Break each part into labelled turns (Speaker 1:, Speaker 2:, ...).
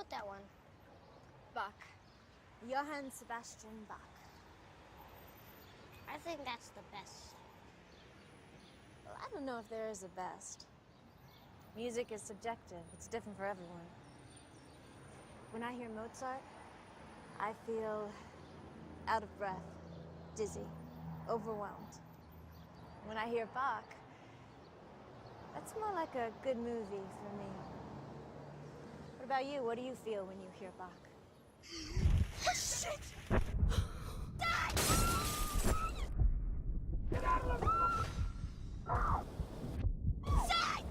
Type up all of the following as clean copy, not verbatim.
Speaker 1: wrote that one?
Speaker 2: Bach. Johann Sebastian Bach.
Speaker 1: I think that's the best.
Speaker 2: Well, I don't know if there is a best. Music is subjective. It's different for everyone. When I hear Mozart, I feel out of breath, dizzy, overwhelmed. When I hear Bach, that's more like a good movie for me. What about you? What do you feel when you hear Bach?
Speaker 3: Oh, shit! Get out of the room! Side!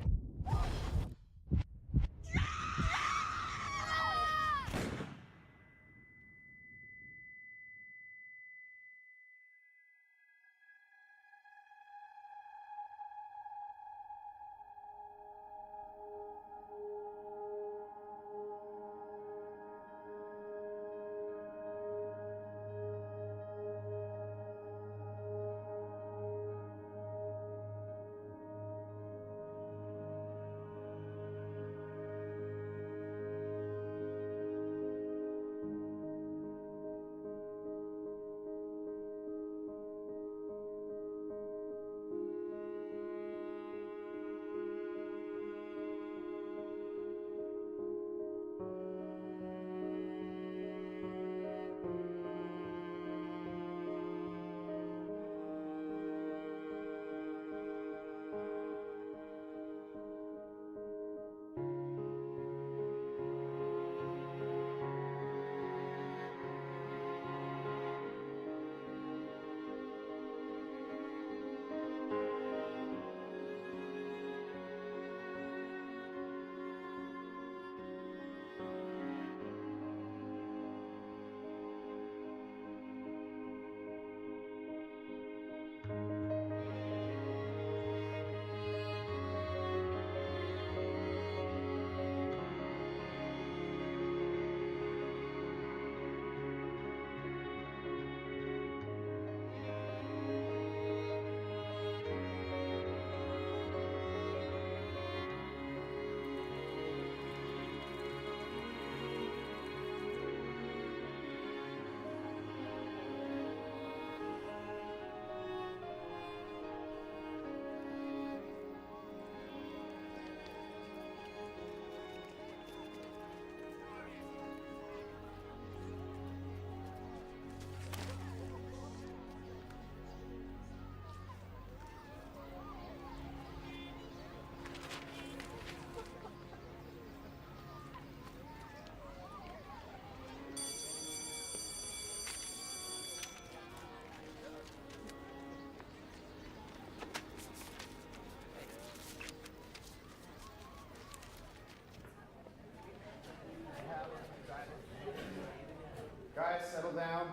Speaker 4: Guys, settle down.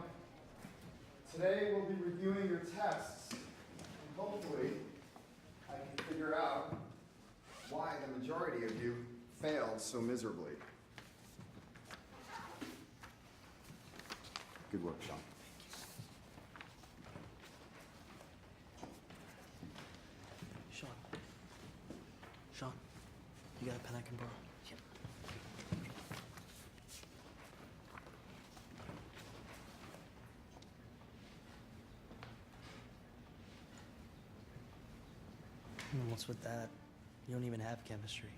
Speaker 4: Today we'll be reviewing your tests, and hopefully I can figure out why the majority of you failed so miserably. Good work, Sean.
Speaker 5: Sean, you got a pen I can borrow?
Speaker 6: Yep.
Speaker 5: What's with that? You don't even have chemistry.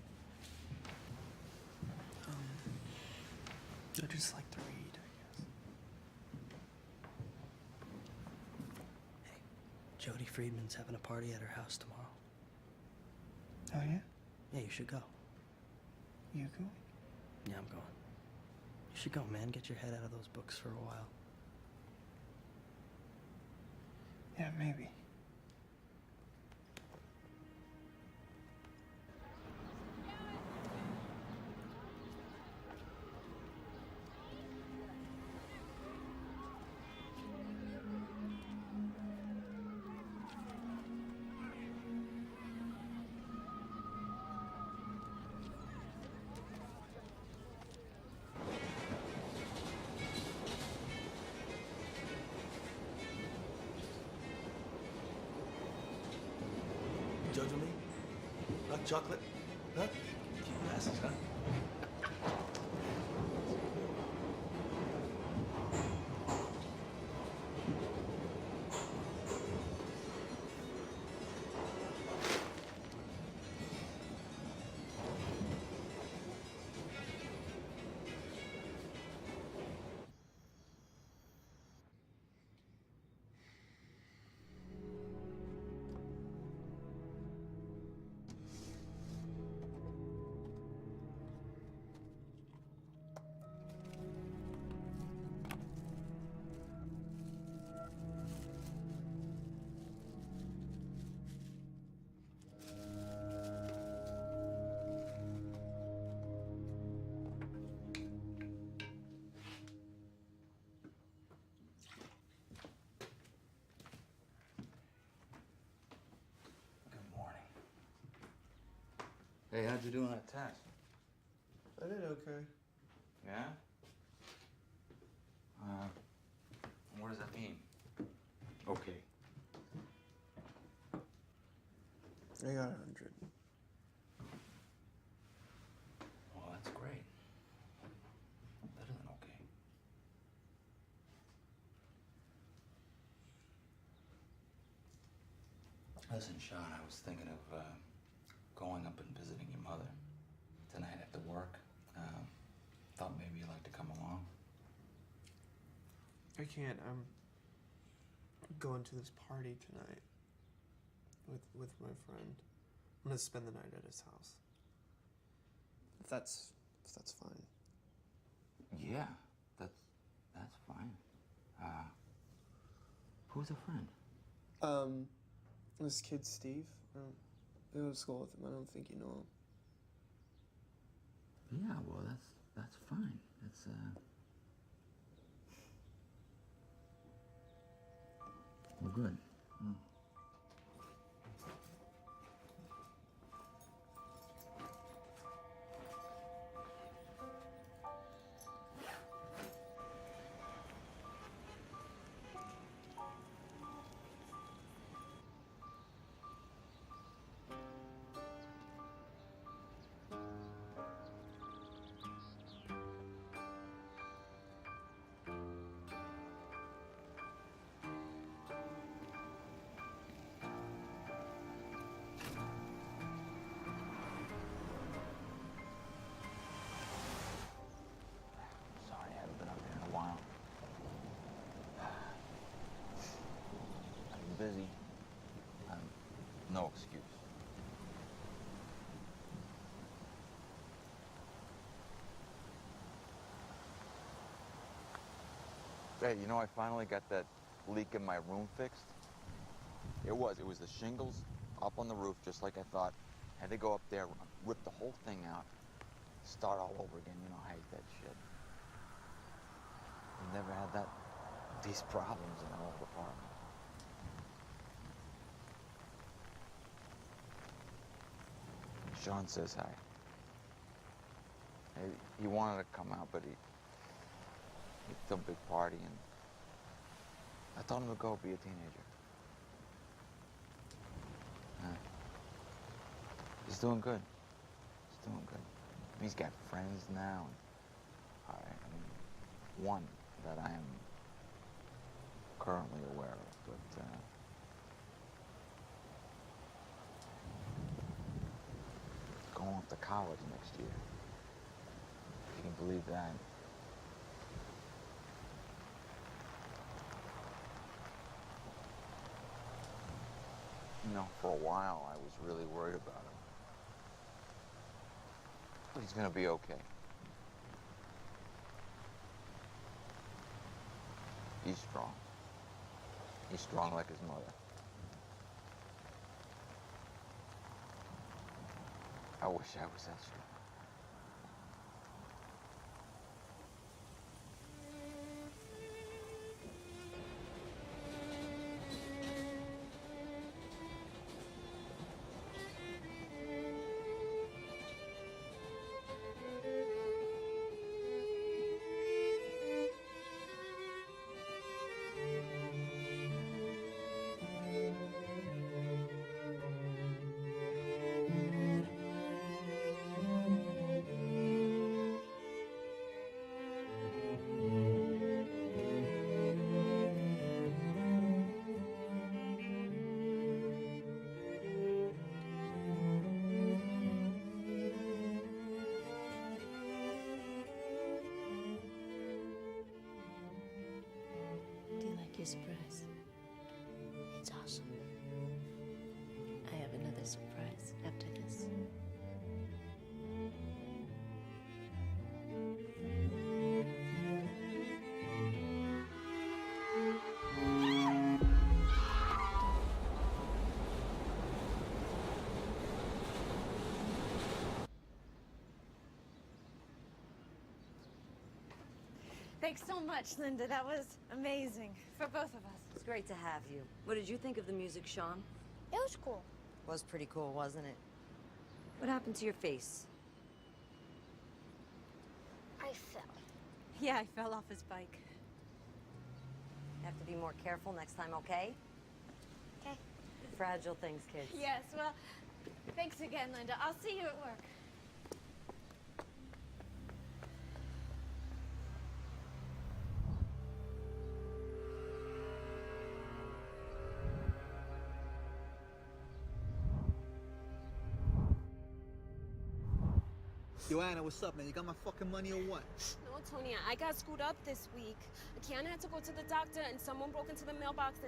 Speaker 6: I just like to read, I guess.
Speaker 5: Hey, Jody Friedman's having a party at her house tomorrow.
Speaker 6: Oh, yeah?
Speaker 5: Yeah, you should go.
Speaker 6: You going?
Speaker 5: Yeah, I'm going. You should go, man. Get your head out of those books for a while.
Speaker 6: Yeah, maybe.
Speaker 7: Jojo me? Hot chocolate? Huh? Keep glasses, huh?
Speaker 1: Hey, how'd you do on that test?
Speaker 5: I did okay.
Speaker 1: Yeah? What does that mean? Okay.
Speaker 5: I got 100.
Speaker 1: Well, that's great. Better than okay. Listen, Sean, I was thinking of going up and visiting your mother tonight after work. Thought maybe you'd like to come along.
Speaker 7: I can't. I'm going to this party tonight with my friend. I'm gonna spend the night at his house. If that's fine.
Speaker 1: Yeah, that's fine. Who's a friend?
Speaker 7: This kid Steve. I go to school with him. I don't think you know him.
Speaker 1: Yeah, well, that's fine. That's well, good. Mm. Sorry, I haven't been up here in a while. I've been busy. No excuse. Hey, you know, I finally got that leak in my room fixed. It was the shingles up on the roof, just like I thought. Had to go up there, rip the whole thing out, start all over again. You know, I hate that shit. I've never had these problems in an old apartment. Sean says hi. He wanted to come out, but he threw a big party, and I told him to go be a teenager. He's doing good. He's doing good. He's got friends now. And, one that I am currently aware of, but going off to college next year. If you can believe that. You know, for a while, I was really worried about him. But he's gonna be okay. He's strong. He's strong like his mother. I wish I was that strong.
Speaker 2: Do you like your surprise? It's awesome. I have another surprise after this. Thanks so much, Linda. That was amazing for both of us.
Speaker 8: It's great to have you. What did you think of the music, Sean?
Speaker 9: It was cool.
Speaker 8: Was pretty cool, wasn't it? What happened to your face?
Speaker 2: I fell.
Speaker 8: Yeah, I fell off his bike. Have to be more careful next time, okay?
Speaker 2: Okay.
Speaker 8: Fragile things, kids.
Speaker 2: Yes, well, thanks again, Linda. I'll see you at work.
Speaker 9: Yo, Anna, what's up, man? You got my fucking money or what?
Speaker 10: No, Tony, I got screwed up this week. Kiana had to go to the doctor, and someone broke into the mailbox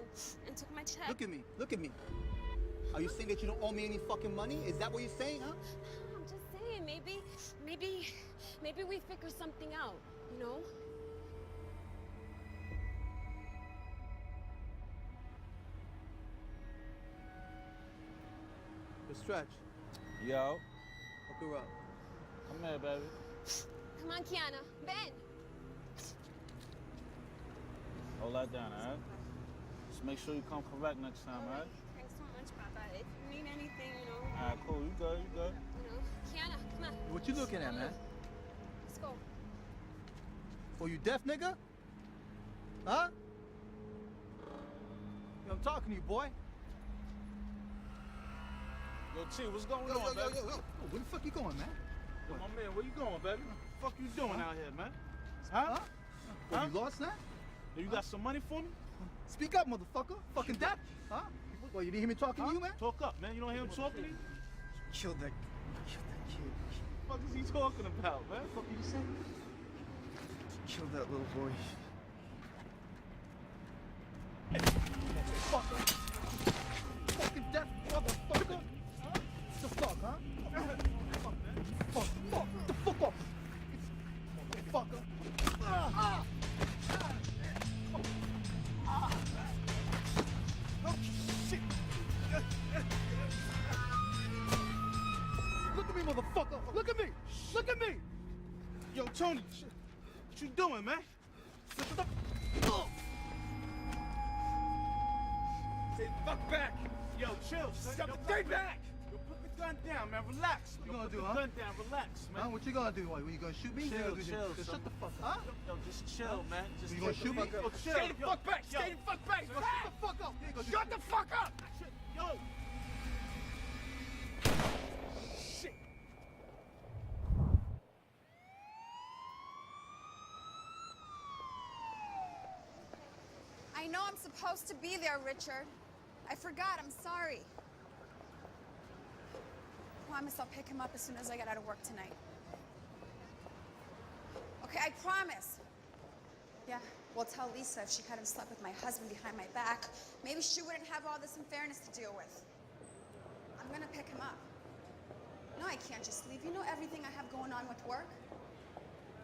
Speaker 10: and took my check.
Speaker 9: Look at me. Look at me. Are you saying that you don't owe me any fucking money? Is that what you're saying, huh?
Speaker 10: I'm just saying, maybe we figure something out, you know?
Speaker 9: The stretch.
Speaker 11: Yo,
Speaker 9: Hook her up.
Speaker 11: come here, baby.
Speaker 10: Come on, Kiana. Ben!
Speaker 11: Hold that down, all right? Just make sure you come correct next time, all right?
Speaker 10: Thanks so much, Papa. If you need anything, you know,
Speaker 11: All right, cool. You good, you good.
Speaker 10: Kiana, come on.
Speaker 9: What you looking at, man?
Speaker 10: Let's go.
Speaker 9: Oh, you deaf, nigga? Huh? Yo, I'm talking to you, boy.
Speaker 11: Yo, T, what's going
Speaker 9: Yo,
Speaker 11: on,
Speaker 9: yo, yo,
Speaker 11: baby?
Speaker 9: yo, yo. Oh, where the fuck you going, man?
Speaker 11: Yo, my man, where you going, baby? What the fuck you doing out here, man?
Speaker 9: Huh?
Speaker 11: Huh?
Speaker 9: Oh,
Speaker 11: Huh?
Speaker 9: you lost that?
Speaker 11: Yo, you got some money for me?
Speaker 9: Speak up, motherfucker. Fucking deaf. Huh? Well, you didn't hear me talking
Speaker 11: Huh?
Speaker 9: to you, man?
Speaker 11: Talk up, man. You don't hear him talking to you?
Speaker 9: Kill that kid.
Speaker 11: What the fuck is he talking about, man?
Speaker 9: What did you say? Kill that little boy. Fucker. Fucking deaf motherfucker. What the fuck, huh? Fuck, man. Fuck. Get the fuck off. Motherfucker. Oh, shit. Look at me, motherfucker. Look at me. Look at me.
Speaker 11: Yo, Tony, what you doing, man? Say fuck back. Yo, chill, son.
Speaker 9: Step
Speaker 11: Yo,
Speaker 9: the
Speaker 11: fuck
Speaker 9: day back.
Speaker 11: Yo, put the gun down, man. Relax.
Speaker 9: What you
Speaker 11: Yo,
Speaker 9: gonna
Speaker 11: put
Speaker 9: do,
Speaker 11: the
Speaker 9: huh?
Speaker 11: gun down. Relax, man.
Speaker 9: Huh? What you gonna do? What, you gonna shoot me?
Speaker 11: Chill,
Speaker 9: You gonna do
Speaker 11: chill,
Speaker 9: this?
Speaker 11: son.
Speaker 9: Shut the fuck up. Huh?
Speaker 11: Yo, just chill, man. Just
Speaker 9: You gonna
Speaker 11: take
Speaker 9: shoot
Speaker 11: the
Speaker 9: me?
Speaker 11: fuck up. Chill.
Speaker 9: Stay the
Speaker 11: Yo,
Speaker 9: fuck back.
Speaker 11: yo.
Speaker 9: Stay the fuck back.
Speaker 11: Yo,
Speaker 9: Shut the fuck up.
Speaker 11: Shut the fuck up. Yo.
Speaker 9: Shit.
Speaker 3: I know I'm supposed to be there, Richard. I forgot. I'm sorry. Promise I'll pick him up as soon as I get out of work tonight. Okay, I promise. Yeah, well, tell Lisa if she hadn't slept with my husband behind my back, maybe she wouldn't have all this unfairness to deal with. I'm gonna pick him up. No, I can't just leave. You know everything I have going on with work?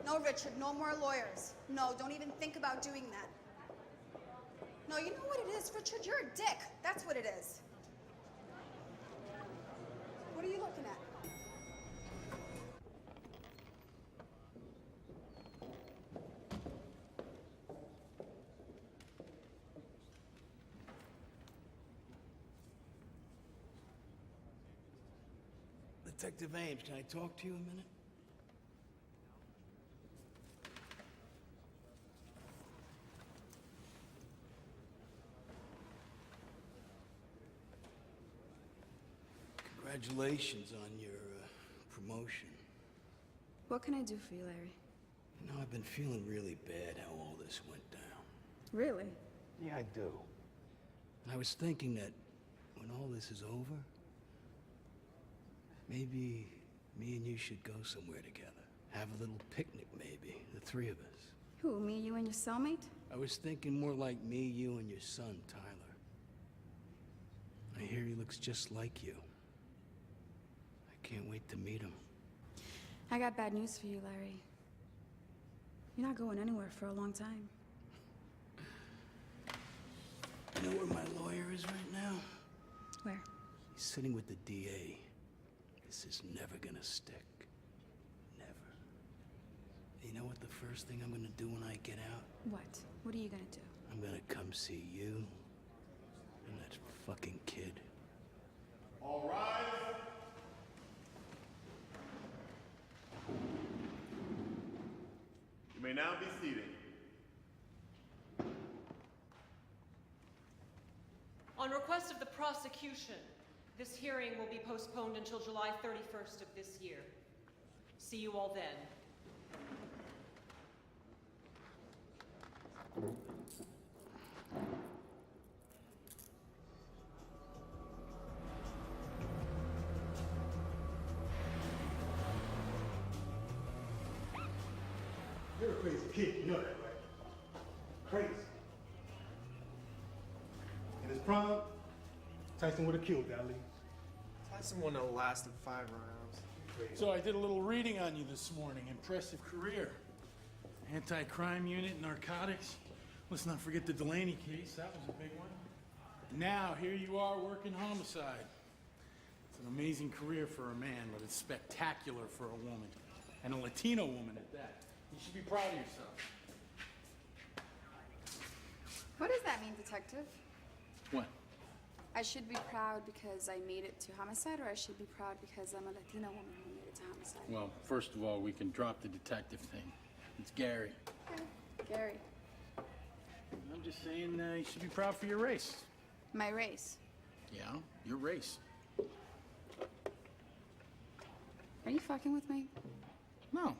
Speaker 3: No, Richard, no more lawyers. No, don't even think about doing that. No, you know what it is, Richard? You're a dick. That's what it is. What are you looking at?
Speaker 12: Detective Ames, can I talk to you a minute? Congratulations on your promotion.
Speaker 3: What can I do for you, Larry?
Speaker 12: You know, I've been feeling really bad how all this went down.
Speaker 3: Really?
Speaker 12: Yeah, I do. I was thinking that when all this is over, maybe me and you should go somewhere together. Have a little picnic, maybe, the three of us.
Speaker 3: Who, me, you, and your cellmate?
Speaker 12: I was thinking more like me, you, and your son, Tyler. I hear he looks just like you. I can't wait to meet him.
Speaker 3: I got bad news for you, Larry. You're not going anywhere for a long time.
Speaker 12: You know where my lawyer is right now?
Speaker 3: Where?
Speaker 12: He's sitting with the DA. This is never gonna stick. Never. You know what the first thing I'm gonna do when I get out?
Speaker 3: What? What are you gonna do?
Speaker 12: I'm gonna come see you and that fucking kid.
Speaker 4: All rise.
Speaker 13: now be seated.
Speaker 14: On request of the prosecution, this hearing will be postponed until July 31st of this year. See you all then.
Speaker 9: You're a crazy kid, you know that, right? Crazy. In his prime, Tyson would have killed Ali.
Speaker 7: Tyson wouldn't have lasted 5 rounds.
Speaker 12: So I did a little reading on you this morning. Impressive career. Anti-crime unit, narcotics. Let's not forget the Delaney case. That was a big one. Now, here you are working homicide. It's an amazing career for a man, but it's spectacular for a woman. And a Latino woman at that. You should be proud of yourself.
Speaker 3: What does that mean, detective?
Speaker 12: What?
Speaker 3: I should be proud because I made it to homicide, or I should be proud because I'm a Latina woman who made it to homicide?
Speaker 12: Well, first of all, we can drop the detective thing. It's Gary.
Speaker 3: Okay. Gary.
Speaker 12: I'm just saying you should be proud for your race.
Speaker 3: My race.
Speaker 12: Yeah, your race.
Speaker 3: Are you fucking with me?
Speaker 12: No.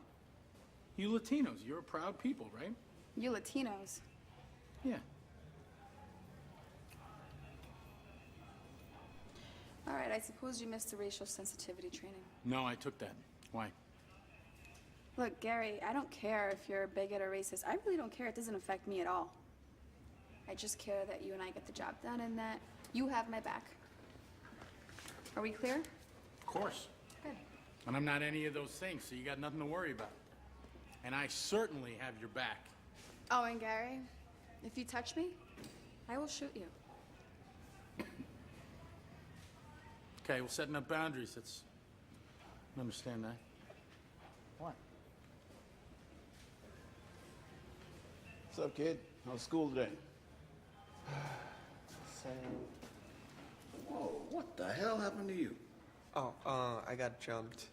Speaker 12: You Latinos, you're a proud people, right?
Speaker 3: You Latinos.
Speaker 12: Yeah.
Speaker 3: All right, I suppose you missed the racial sensitivity training.
Speaker 12: No, I took that. Why?
Speaker 3: Look, Gary, I don't care if you're a bigot or racist. I really don't care. It doesn't affect me at all. I just care that you and I get the job done and that you have my back. Are we clear?
Speaker 12: Of course.
Speaker 3: Good.
Speaker 12: And I'm not any of those things, so you got nothing to worry about. And I certainly have your back.
Speaker 3: Oh, and Gary, if you touch me, I will shoot you.
Speaker 12: Okay, well, setting up boundaries, that's... I understand that. What?
Speaker 15: What's up, kid? How's school today?
Speaker 7: Same.
Speaker 15: Whoa, what the hell happened to you?
Speaker 7: Oh, I got jumped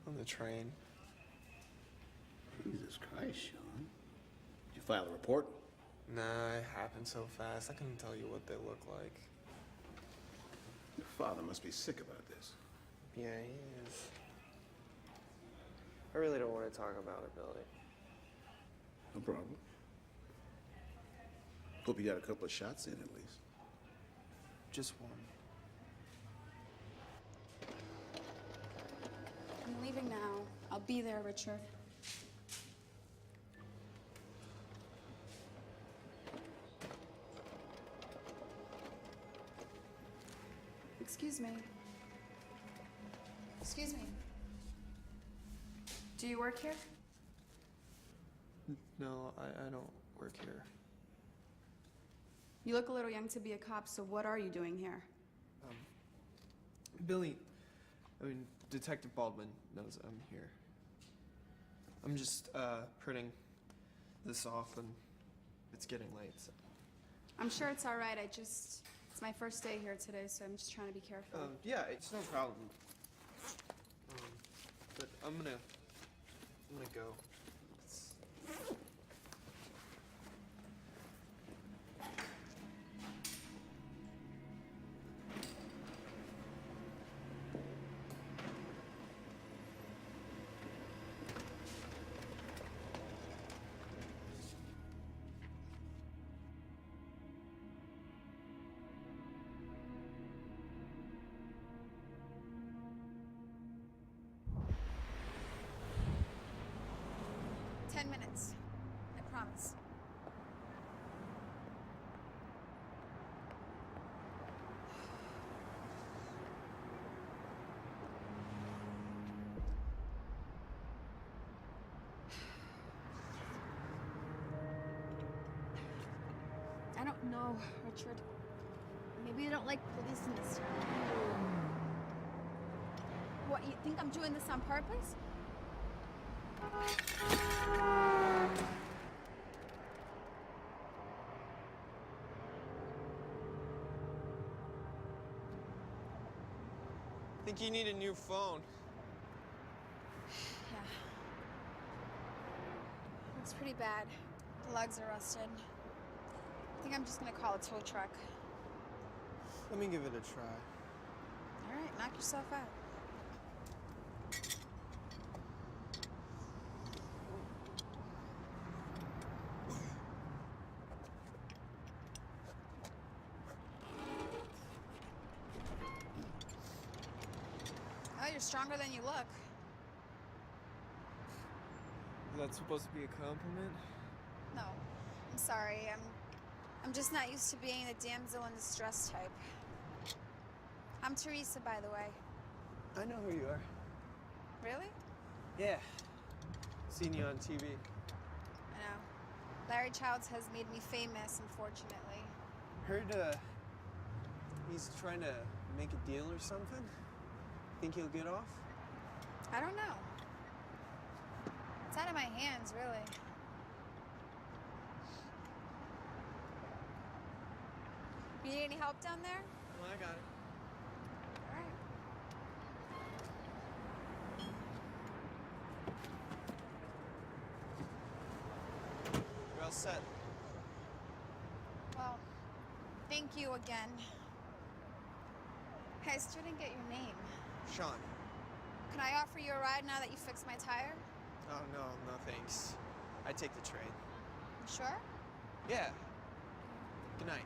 Speaker 7: on the train.
Speaker 15: Jesus Christ, Sean. Did you file a report?
Speaker 7: Nah, it happened so fast. I couldn't tell you what they look like.
Speaker 15: Your father must be sick about this.
Speaker 7: Yeah, he is. I really don't want to talk about it, Billy.
Speaker 15: No problem. Hope you got a couple of shots in at least.
Speaker 7: Just one.
Speaker 3: I'm leaving now. I'll be there, Richard. Excuse me. Excuse me. Do you work here?
Speaker 7: No, I don't work here.
Speaker 3: You look a little young to be a cop, so what are you doing here?
Speaker 7: Billy, Detective Baldwin knows I'm here. I'm just, printing this off and it's getting late, so.
Speaker 3: I'm sure it's all right. it's my first day here today, so I'm just trying to be careful.
Speaker 7: Yeah, it's no problem. But I'm gonna go.
Speaker 3: Minutes. I promise. I don't know, Richard. Maybe you don't like police in this town. What, you think I'm doing this on purpose?
Speaker 7: I think you need a new phone.
Speaker 3: Yeah. It's pretty bad. The lugs are rusted. I think I'm just gonna call a tow truck.
Speaker 7: Let me give it a try.
Speaker 3: All right, knock yourself out. Oh, you're stronger than you look.
Speaker 7: Is that supposed to be a compliment?
Speaker 3: No, I'm sorry. I'm just not used to being the damsel in distress type. I'm Teresa, by the way.
Speaker 7: I know who you are.
Speaker 3: Really?
Speaker 7: Yeah. Seen you on TV.
Speaker 3: I know. Larry Childs has made me famous, unfortunately.
Speaker 7: Heard, he's trying to make a deal or something? Think he'll get off?
Speaker 3: I don't know. It's out of my hands, really. You need any help down there?
Speaker 7: Well, I got it.
Speaker 3: All right.
Speaker 7: You're all set.
Speaker 3: Well, thank you again. Hey, I still didn't get your name.
Speaker 7: Sean.
Speaker 3: Can I offer you a ride now that you fixed my tire?
Speaker 7: Oh, no thanks. I take the train.
Speaker 3: You sure?
Speaker 7: Yeah. Good night.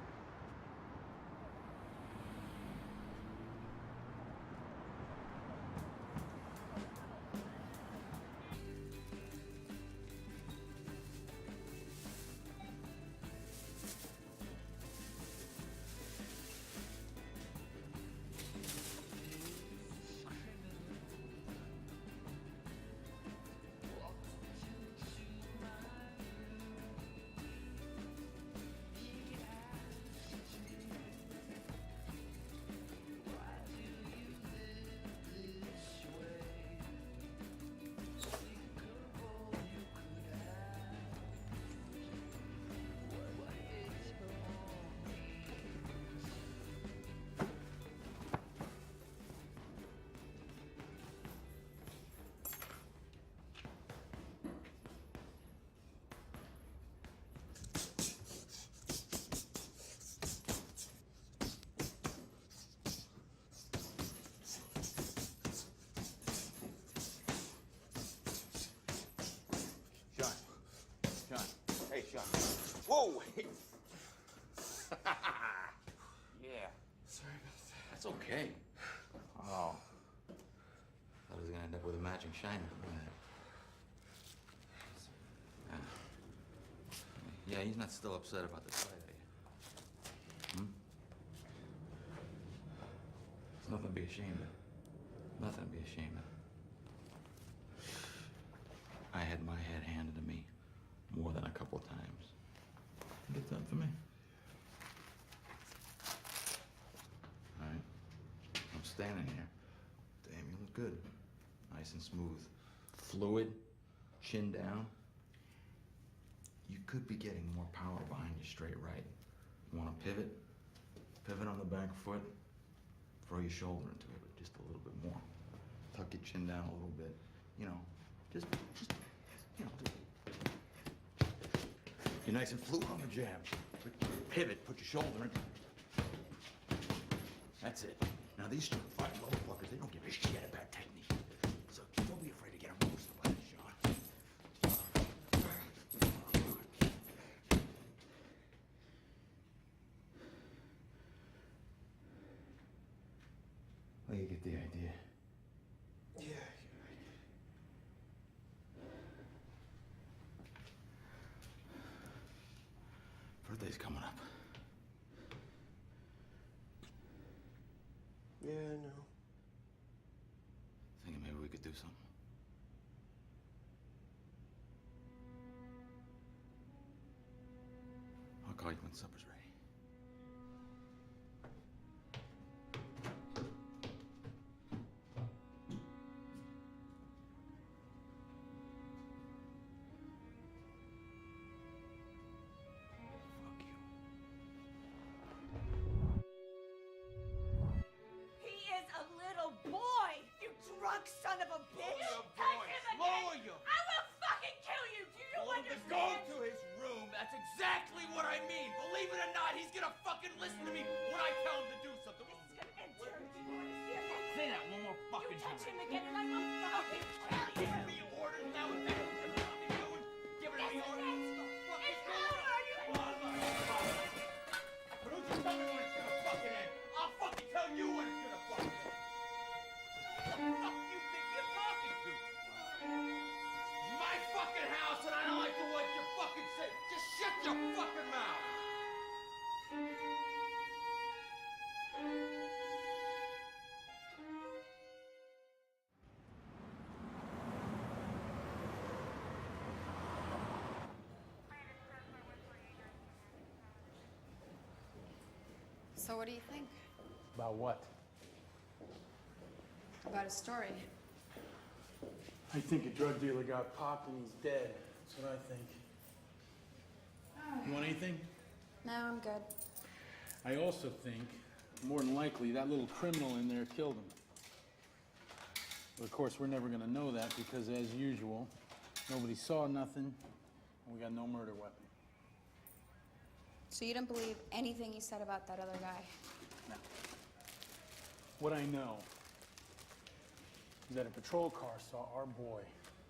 Speaker 1: Hey, Sean. Whoa, wait. Yeah.
Speaker 7: Sorry about that.
Speaker 1: That's okay. Oh. Thought I was gonna end up with a matching shiner. Yeah, he's not still upset about the fight, are you? There's nothing to be ashamed of. Nothing to be ashamed of. I had my head handed to me more than a couple of times. Think it's done for me? All right. I'm standing here. Damn, you look good. Nice and smooth. Fluid, chin down. You could be getting more power behind your straight right. You want to pivot? Pivot on the back foot. Throw your shoulder into it just a little bit more. Tuck your chin down a little bit. You know, just you know. You're nice and fluid on the jab. Pivot, put your shoulder in. That's it. Now these strong fighting motherfuckers, they don't give a shit about technique. So don't be afraid to get a roast like this, Sean. Well, you get the idea.
Speaker 7: Yeah.
Speaker 1: Birthday's coming up.
Speaker 7: Yeah, I know.
Speaker 1: Thinking maybe we could do something. I'll call you when supper's ready.
Speaker 9: Son of a bitch! Take him again! I will fucking kill you! Do you understand?
Speaker 13: I mean. Believe it or not, he's gonna fucking listen to me when I tell him to do something.
Speaker 10: This is gonna end terribly. You understand that?
Speaker 13: Say that one more fucking
Speaker 10: You touch
Speaker 13: time.
Speaker 10: him again, and I will fucking kill you.
Speaker 13: Giving me orders now. Is that what you're doing? Giving me orders?
Speaker 10: It's over. You
Speaker 13: But don't you tell me when it's gonna fucking end. I'll fucking tell you when it's gonna fucking end. What the fuck do you think you're talking to? It's my fucking house and I don't like the what you fucking say. Just shut your fucking mouth.
Speaker 3: So what do you think
Speaker 12: About what?
Speaker 3: about his story?
Speaker 12: I think a drug dealer got popped and he's dead. That's what I think. You want anything?
Speaker 3: No, I'm good.
Speaker 12: I also think, more than likely, that little criminal in there killed him. But of course, we're never gonna know that because, as usual, nobody saw nothing, and we got no murder weapon.
Speaker 3: So you don't believe anything he said about that other guy?
Speaker 12: No. What I know is that a patrol car saw our boy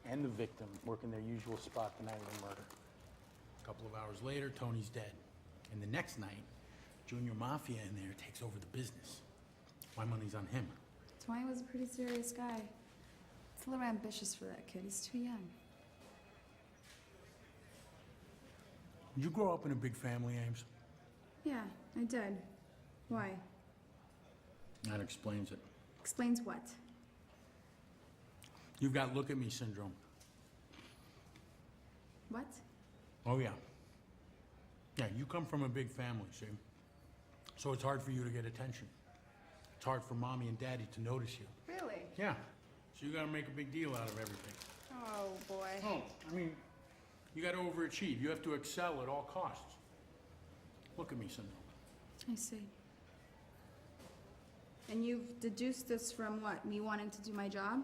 Speaker 12: and the victim working their usual spot the night of the murder. A couple of hours later, Tony's dead. And the next night, Junior Mafia in there takes over the business. My money's on him.
Speaker 3: Tony was a pretty serious guy. It's a little ambitious for that kid. He's too young.
Speaker 12: Did you grow up in a big family, Ames?
Speaker 3: Yeah, I did. Why?
Speaker 12: That explains it.
Speaker 3: Explains what?
Speaker 12: You've got look at me syndrome.
Speaker 3: What?
Speaker 12: Oh, yeah. Yeah, you come from a big family, see? So it's hard for you to get attention. It's hard for Mommy and Daddy to notice you.
Speaker 3: Really?
Speaker 12: Yeah. So you gotta make a big deal out of everything.
Speaker 3: Oh, boy.
Speaker 12: Oh, I mean, you gotta overachieve. You have to excel at all costs. Look at me syndrome.
Speaker 3: I see. And you've deduced this from what? Me wanting to do my job?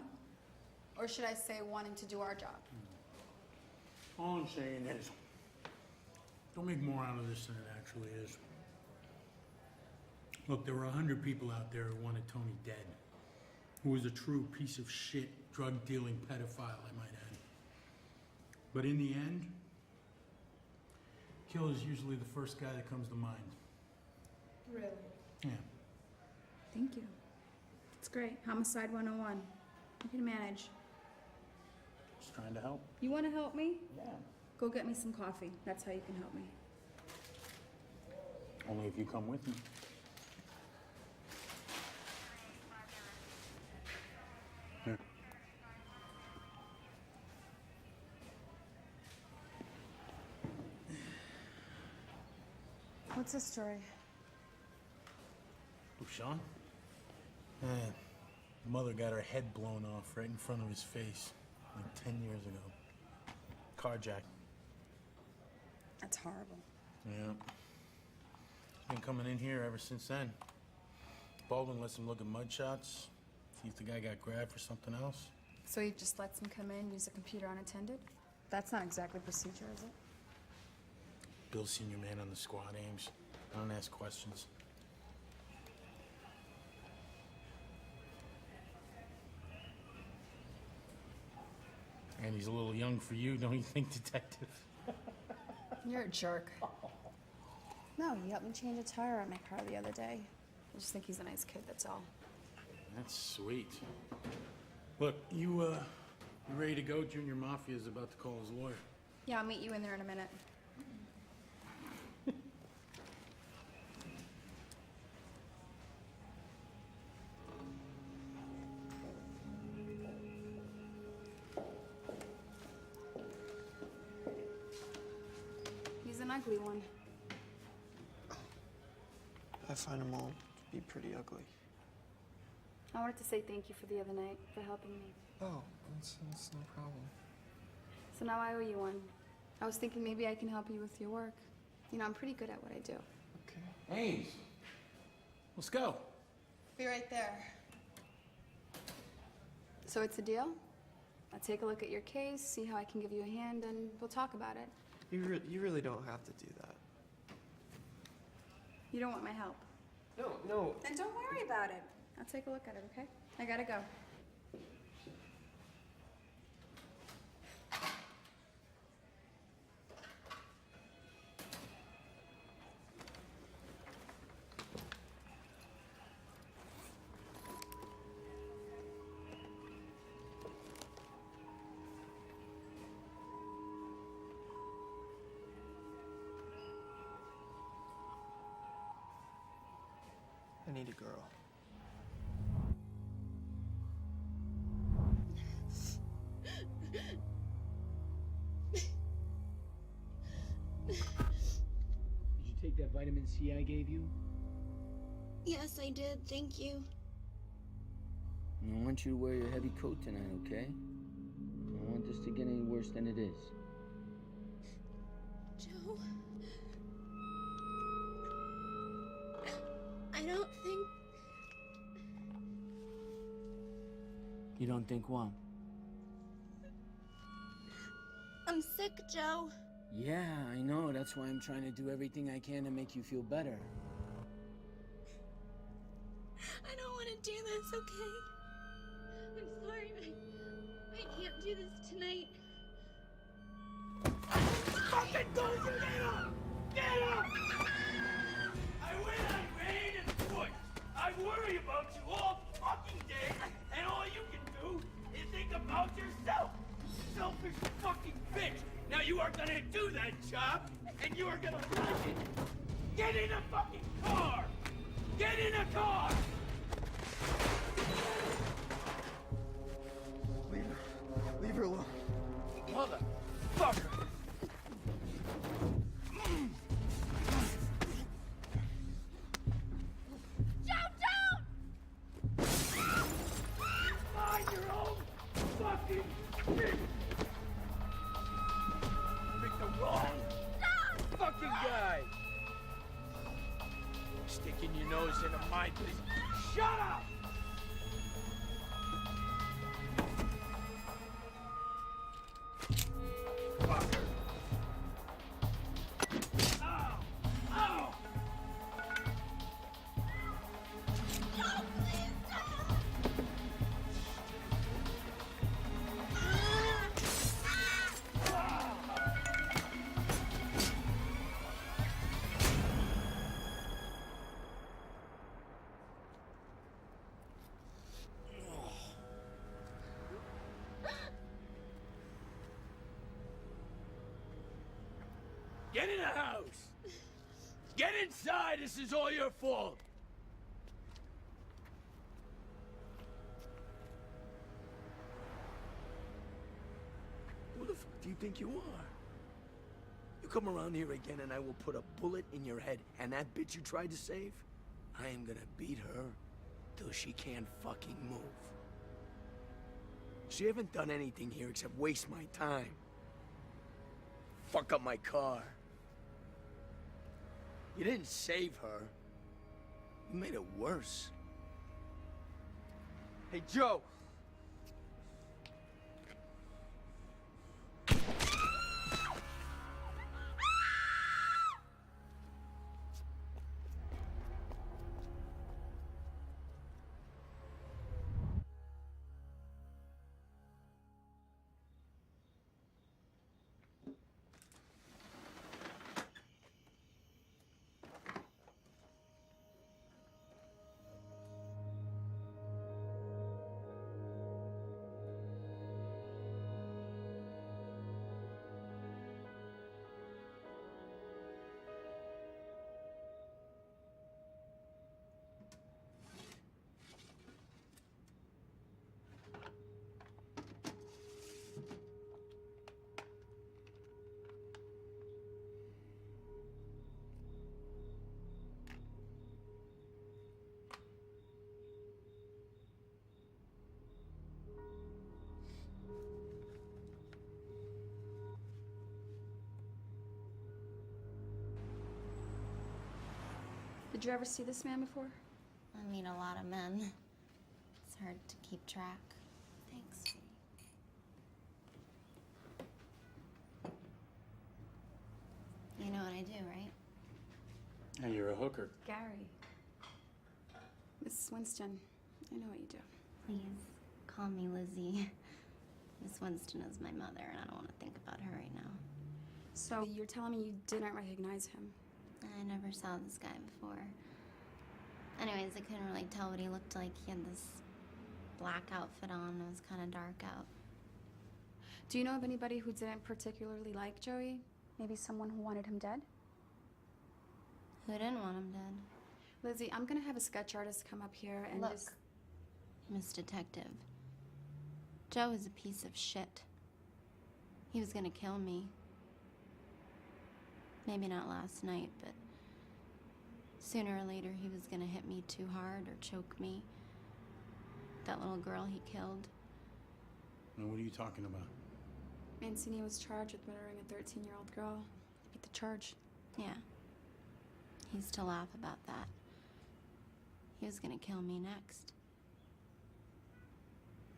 Speaker 3: Or should I say wanting to do our job?
Speaker 12: All I'm saying is, don't make more out of this than it actually is. Look, there were 100 people out there who wanted Tony dead. Who was a true piece of shit, drug-dealing pedophile, I might add. But in the end, kill is usually the first guy that comes to mind.
Speaker 3: Really?
Speaker 12: Yeah.
Speaker 3: Thank you. It's great. Homicide 101. I can manage.
Speaker 12: Just trying to help.
Speaker 3: You want to help me?
Speaker 12: Yeah.
Speaker 3: Go get me some coffee. That's how you can help me.
Speaker 12: Only if you come with me. Here.
Speaker 3: What's the story?
Speaker 12: Who, Sean? Mother got her head blown off right in front of his face, like 10 years ago. Carjacked.
Speaker 3: That's horrible.
Speaker 12: Yeah. Been coming in here ever since then. Baldwin lets him look at mugshots, see if the guy got grabbed for something else.
Speaker 3: So he just lets him come in, use the computer unattended? That's not exactly procedure, is it?
Speaker 12: Bill's senior man on the squad, Ames. I don't ask questions. And he's a little young for you, don't you think, detective?
Speaker 3: You're a jerk. No, he helped me change a tire on my car the other day. I just think he's a nice kid, that's all.
Speaker 12: That's sweet. Look, you ready to go? Junior Mafia's about to call his lawyer.
Speaker 3: Yeah, I'll meet you in there in a minute. He's an ugly one.
Speaker 7: I find them all to be pretty ugly.
Speaker 3: I wanted to say thank you for the other night, for helping me.
Speaker 7: Oh, that's no problem.
Speaker 3: So now I owe you one. I was thinking maybe I can help you with your work. You know, I'm pretty good at what I do.
Speaker 7: Okay.
Speaker 12: Ames, let's go.
Speaker 3: Be right there. So it's a deal? I'll take a look at your case, see how I can give you a hand, and we'll talk about it.
Speaker 7: You really don't have to do that.
Speaker 3: You don't want my help.
Speaker 7: No.
Speaker 3: Then don't worry about it. I'll take a look at it, okay? I gotta go.
Speaker 7: I need a girl.
Speaker 16: Did you take that vitamin C I gave you?
Speaker 10: Yes, I did. Thank you.
Speaker 16: I want you to wear your heavy coat tonight, okay? I don't want this to get any worse than it is.
Speaker 10: Joe? I don't think...
Speaker 16: You don't think what?
Speaker 10: I'm sick, Joe.
Speaker 16: Yeah, I know. That's why I'm trying to do everything I can to make you feel better.
Speaker 10: I don't want to do this, okay? I'm sorry, I can't do this tonight.
Speaker 13: Fucking go! Get up! Get up! I win on rain and push. I worry about you all fucking day, and all you can do is think about yourself. Selfish fucking bitch. Now you are gonna do that job, and you are gonna like it. Get in a fucking car. Get in a car.
Speaker 7: Leave her alone.
Speaker 13: Motherfucker. Mind your own fucking business. Pick the wrong fucking guy. Sticking your nose into my business. Shut up! Fucker! Ow! Ow! Get in the house! Get inside! This is all your fault! Who the fuck do you think you are? You come around here again and I will put a bullet in your head, and that bitch you tried to save, I am gonna beat her till she can't fucking move. She haven't done anything here except waste my time. Fuck up my car. You didn't save her. You made it worse.
Speaker 7: Hey, Joe!
Speaker 3: Did you ever see this man before?
Speaker 2: I mean, a lot of men. It's hard to keep track. Thanks, sweetie. You know what I do, right?
Speaker 12: Hey, you're a hooker.
Speaker 3: Gary. Miss Winston, I know what you do.
Speaker 17: Please, call me Lizzie. Miss Winston is my mother, and I don't want to think about her right now.
Speaker 3: So you're telling me you didn't recognize him?
Speaker 17: I never saw this guy before. Anyways, I couldn't really tell what he looked like. He had this black outfit on. It was kind of dark out.
Speaker 3: Do you know of anybody who didn't particularly like Joey? Maybe someone who wanted him dead?
Speaker 17: Who didn't want him dead?
Speaker 3: Lizzie, I'm gonna have a sketch artist come up here and
Speaker 17: Look,
Speaker 3: just...
Speaker 17: Miss Detective, Joe is a piece of shit. He was gonna kill me. Maybe not last night, but sooner or later he was gonna hit me too hard or choke me. That little girl he killed.
Speaker 12: Now, what are you talking about?
Speaker 3: Mancini was charged with murdering a 13-year-old girl. He beat the charge.
Speaker 17: Yeah. He used to laugh about that. He was gonna kill me next.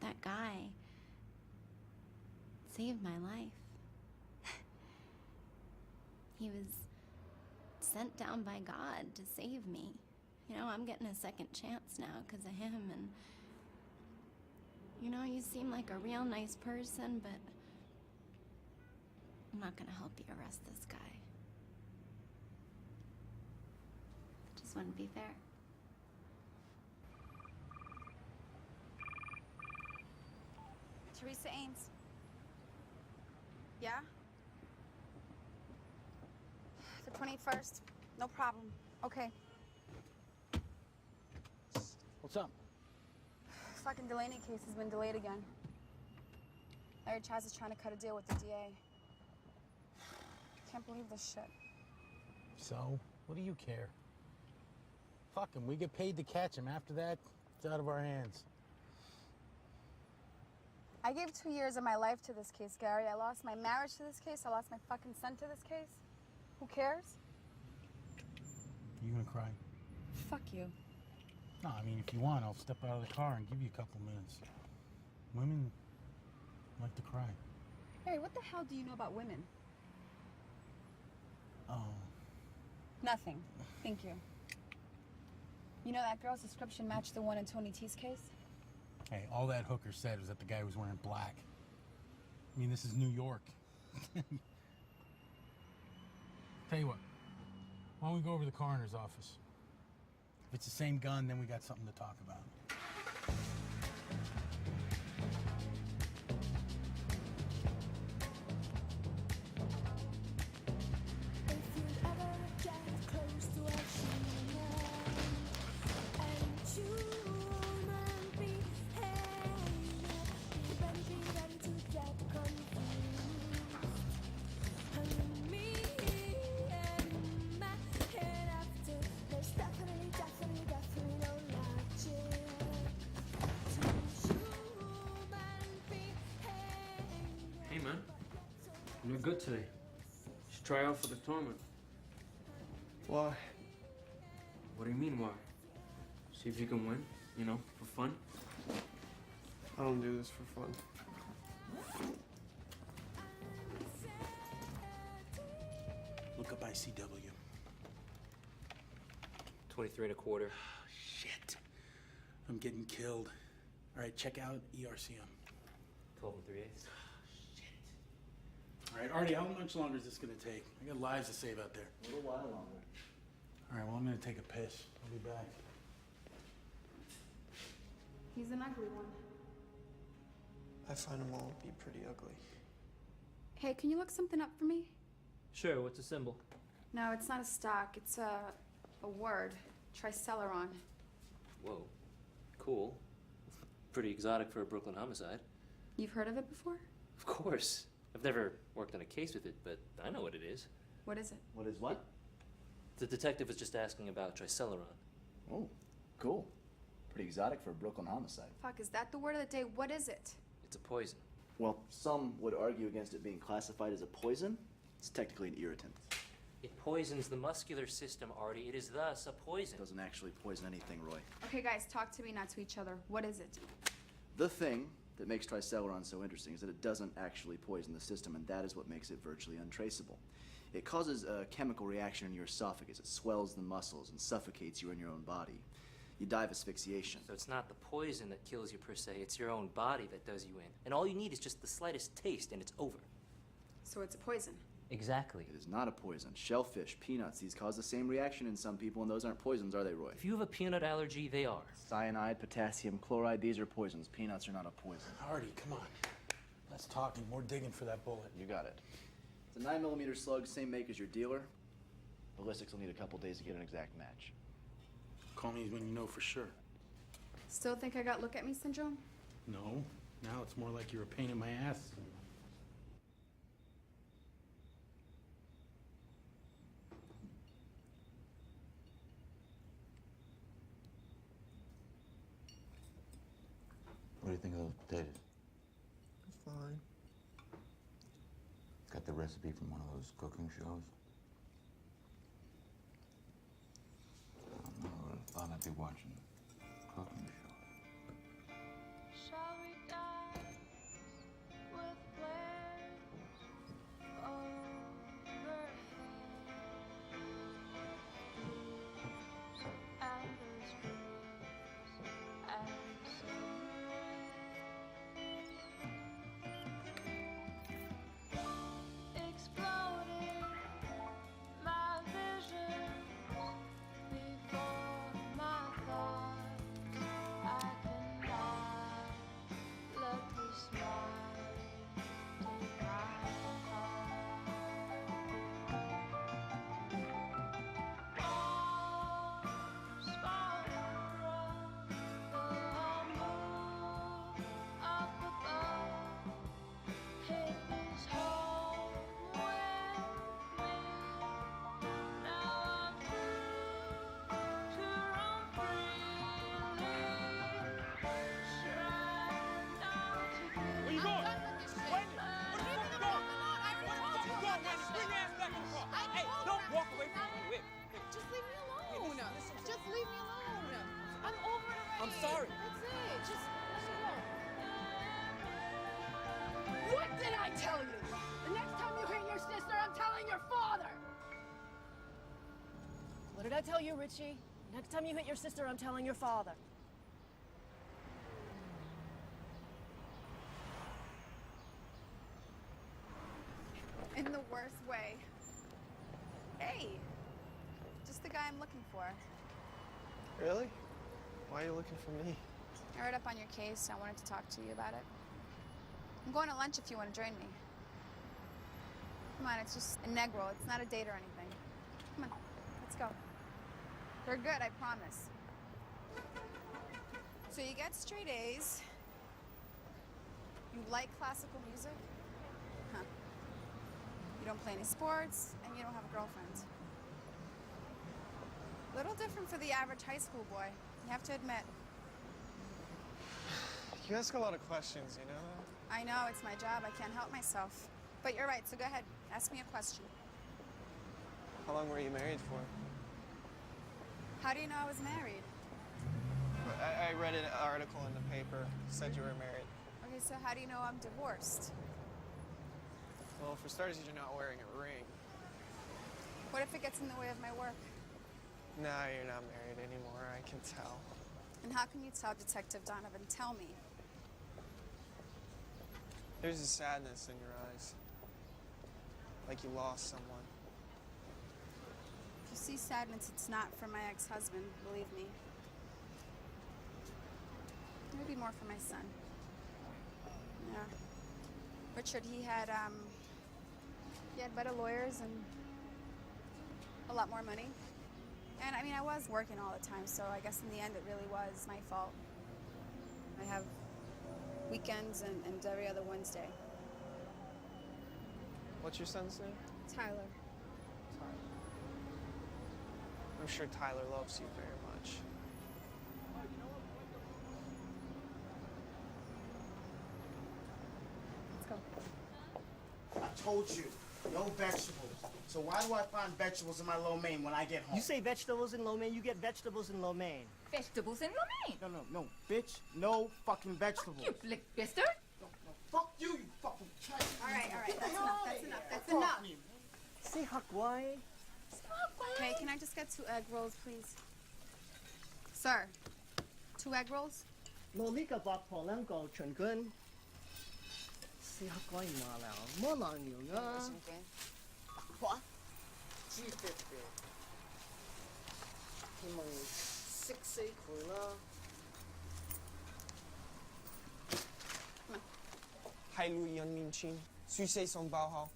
Speaker 17: That guy saved my life. He was sent down by God to save me. You know, I'm getting a second chance now because of him, and you know, you seem like a real nice person, but I'm not gonna help you arrest this guy. It just wouldn't be fair.
Speaker 3: Teresa Ames. Yeah? The 21st? No problem. Okay.
Speaker 12: What's up?
Speaker 3: Fucking Delaney case has been delayed again. Larry Chaz is trying to cut a deal with the DA. Can't believe this shit.
Speaker 12: So, what do you care? Fuck him. We get paid to catch him. After that, it's out of our hands.
Speaker 3: I gave 2 years of my life to this case, Gary. I lost my marriage to this case. I lost my fucking son to this case. Who cares?
Speaker 12: You gonna cry?
Speaker 3: Fuck you.
Speaker 12: No, I mean, if you want, I'll step out of the car and give you a couple minutes. Women like to cry.
Speaker 3: Harry, what the hell do you know about women?
Speaker 12: Oh.
Speaker 3: Nothing. Thank you. You know that girl's description matched the one in Tony T's case?
Speaker 12: Hey, all that hooker said was that the guy was wearing black. I mean, this is New York. Tell you what, why don't we go over to the coroner's office? If it's the same gun, then we got something to talk about.
Speaker 18: Hey man, you're good today. You should try out for the tournament.
Speaker 7: Why?
Speaker 18: What do you mean why? See if you can win, you know, for fun.
Speaker 7: I don't do this for fun.
Speaker 12: Look up ICW.
Speaker 18: 23 1/4.
Speaker 12: Shit. I'm getting killed. All right, check out ERCM.
Speaker 18: 12 3/8.
Speaker 12: All right, Artie, how much longer is this gonna take? I got lives to save out there.
Speaker 5: A little while longer.
Speaker 12: All right, well, I'm gonna take a piss. I'll be back.
Speaker 3: He's an ugly one.
Speaker 7: I find them all to be pretty ugly.
Speaker 3: Hey, can you look something up for me?
Speaker 18: Sure, what's the symbol?
Speaker 3: No, it's not a stock. It's a word. Triceleron.
Speaker 18: Whoa, cool. Pretty exotic for a Brooklyn homicide.
Speaker 3: You've heard of it before?
Speaker 18: Of course. I've never worked on a case with it, but I know what it is.
Speaker 3: What is it?
Speaker 5: What is what?
Speaker 18: The detective was just asking about Triceleron.
Speaker 5: Oh, cool. Pretty exotic for a Brooklyn homicide.
Speaker 3: Fuck, is that the word of the day? What is it?
Speaker 18: It's a poison.
Speaker 5: Well, some would argue against it being classified as a poison. It's technically an irritant.
Speaker 18: It poisons the muscular system, Artie. It is thus a poison.
Speaker 5: It doesn't actually poison anything, Roy.
Speaker 3: Okay, guys, talk to me, not to each other. What is it?
Speaker 5: The thing that makes Triceleron so interesting is that it doesn't actually poison the system, and that is what makes it virtually untraceable.
Speaker 4: It causes a chemical reaction in your esophagus. It swells the muscles and suffocates you in your own body. You die of asphyxiation.
Speaker 5: So it's not the poison that kills you per se, it's your own body that does you in. And all you need is just the slightest taste and it's over.
Speaker 3: So it's a poison.
Speaker 5: Exactly.
Speaker 4: It is not a poison. Shellfish, peanuts, these cause the same reaction in some people, and those aren't poisons, are they, Roy?
Speaker 5: If you have a peanut allergy, they are.
Speaker 4: Cyanide, potassium chloride, these are poisons. Peanuts are not a poison.
Speaker 12: Artie, come on. Less talking, more digging for that bullet.
Speaker 4: You got it. It's a 9mm slug, same make as your dealer. Ballistics will need a couple days to get an exact match.
Speaker 12: Call me when you know for sure.
Speaker 3: Still think I got look at me syndrome?
Speaker 12: No. Now it's more like you're a pain in my ass.
Speaker 1: What do you think of those potatoes?
Speaker 7: Fine.
Speaker 1: Got the recipe from one of those cooking shows? I don't know, I thought I'd be watching cooking shows.
Speaker 19: Shall we dance with flames overhead? And those breeze and sun exploding my visions before my thoughts. I cannot let the smile take my arms around the moon up above. Take this home with me. Now I'm free to roam freely. Strand out together.
Speaker 13: Where you going? Wait! Where the fuck you going? Bring your ass back in the car. Hey, don't walk away from me. Wait.
Speaker 10: Just leave me alone. Just leave me alone. I'm over it already.
Speaker 13: I'm sorry.
Speaker 10: That's it. Just go. What did I tell you? The next time you hit your sister, I'm telling your father.
Speaker 20: What did I tell you, Richie? Next time you hit your sister, I'm telling your father.
Speaker 3: In the worst way. Hey, just the guy I'm looking for.
Speaker 7: Really? Why are you looking for me?
Speaker 3: I read up on your case. I wanted to talk to you about it. I'm going to lunch if you want to join me. Come on, it's just a negro. It's not a date or anything. Come on, let's go. We're good, I promise. So you get straight A's. You like classical music? Huh. You don't play any sports, and you don't have a girlfriend. Little different for the average high school boy, you have to admit.
Speaker 7: You ask a lot of questions, you know that?
Speaker 3: I know, it's my job. I can't help myself. But you're right, so go ahead. Ask me a question.
Speaker 7: How long were you married for?
Speaker 3: How do you know I was married?
Speaker 7: I read an article in the paper, said you were married.
Speaker 3: Okay, so how do you know I'm divorced?
Speaker 7: Well, for starters, you're not wearing a ring.
Speaker 3: What if it gets in the way of my work?
Speaker 7: Nah, you're not married anymore, I can tell.
Speaker 3: And how can you tell, Detective Donovan? Tell me.
Speaker 7: There's a sadness in your eyes. Like you lost someone.
Speaker 3: If you see sadness, it's not for my ex-husband, believe me. Maybe more for my son. Yeah. Richard, he had better lawyers and a lot more money. And I mean, I was working all the time, so I guess in the end it really was my fault. I have weekends and every other Wednesday.
Speaker 7: What's your son's name?
Speaker 3: Tyler.
Speaker 7: I'm sure Tyler loves you very much.
Speaker 3: Let's go.
Speaker 21: I told you, no vegetables. So why do I find vegetables in my lo mein when I get home?
Speaker 20: You say vegetables in lo mein, you get vegetables in lo mein.
Speaker 21: vegetables in lo mein? No, bitch. No fucking vegetables.
Speaker 22: You flick bister?
Speaker 21: No, fuck you, you fucking cat.
Speaker 3: All right, that's enough. Hey, can I just get 2 egg rolls, please? Sir, 2 egg rolls?
Speaker 21: 我呢個八婆兩個長官，試下鬼馬啦，冇難聊啊。哇，G50，你咪識死佢啦。
Speaker 7: 喺女人面前，說死送爆號，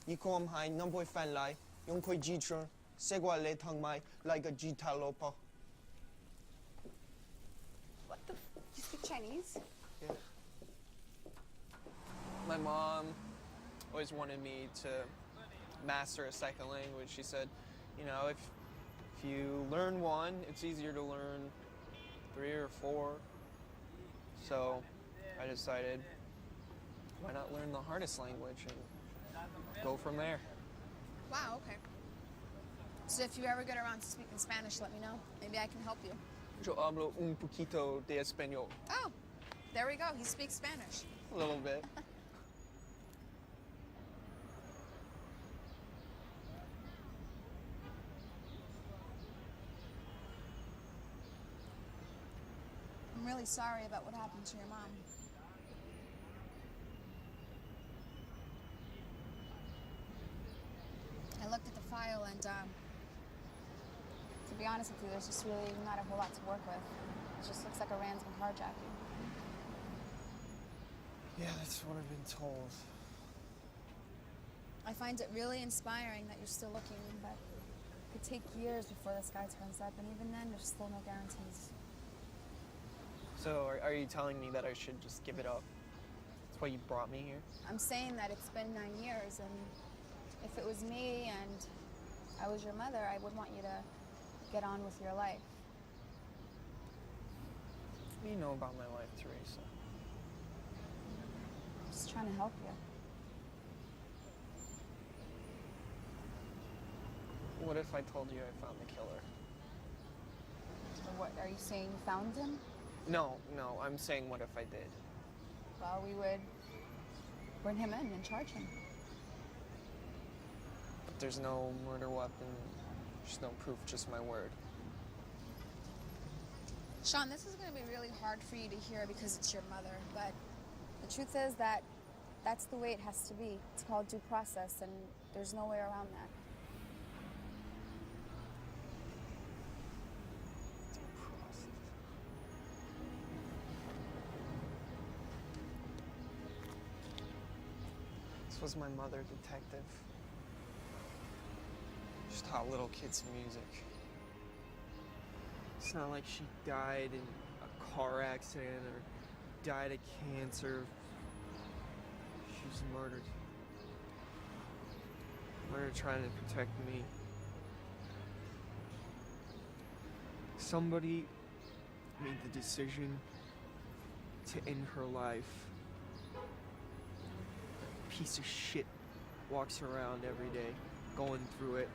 Speaker 7: 如果唔係，我會翻嚟用佢支槍射過你同埋嚟個吉他老婆。
Speaker 3: You speak Chinese?
Speaker 7: Yeah. My mom always wanted me to master a second language. She said, you know, if you learn one, it's easier to learn 3 or 4. So I decided, why not learn the hardest language and go from there?
Speaker 3: Wow, okay. So if you ever get around to speaking Spanish, let me know. Maybe I can help you.
Speaker 7: Yo hablo un poquito de español.
Speaker 3: Oh, there we go. He speaks Spanish.
Speaker 7: A little bit.
Speaker 3: I'm really sorry about what happened to your mom. I looked at the file and, to be honest with you, there's just really not a whole lot to work with. It just looks like a random carjacking.
Speaker 7: Yeah, that's what I've been told.
Speaker 3: I find it really inspiring that you're still looking, but it could take years before this guy turns up, and even then, there's still no guarantees.
Speaker 7: So are you telling me that I should just give it up? That's why you brought me here?
Speaker 3: I'm saying that it's been 9 years, and if it was me and I was your mother, I would want you to get on with your life.
Speaker 7: What do you know about my life, Teresa?
Speaker 3: I'm just trying to help you.
Speaker 7: What if I told you I found the killer?
Speaker 3: What, are you saying you found him?
Speaker 7: No, I'm saying what if I did?
Speaker 3: Well, we would bring him in and charge him.
Speaker 7: But there's no murder weapon, there's no proof, just my word.
Speaker 3: Sean, this is going to be really hard for you to hear because it's your mother, but the truth is that that's the way it has to be. It's called due process, and there's no way around that.
Speaker 7: This was my mother, detective. She taught little kids music. It's not like she died in a car accident or died of cancer. She was murdered. Murdered trying to protect me. Somebody made the decision to end her life. Piece of shit walks around every day, going through it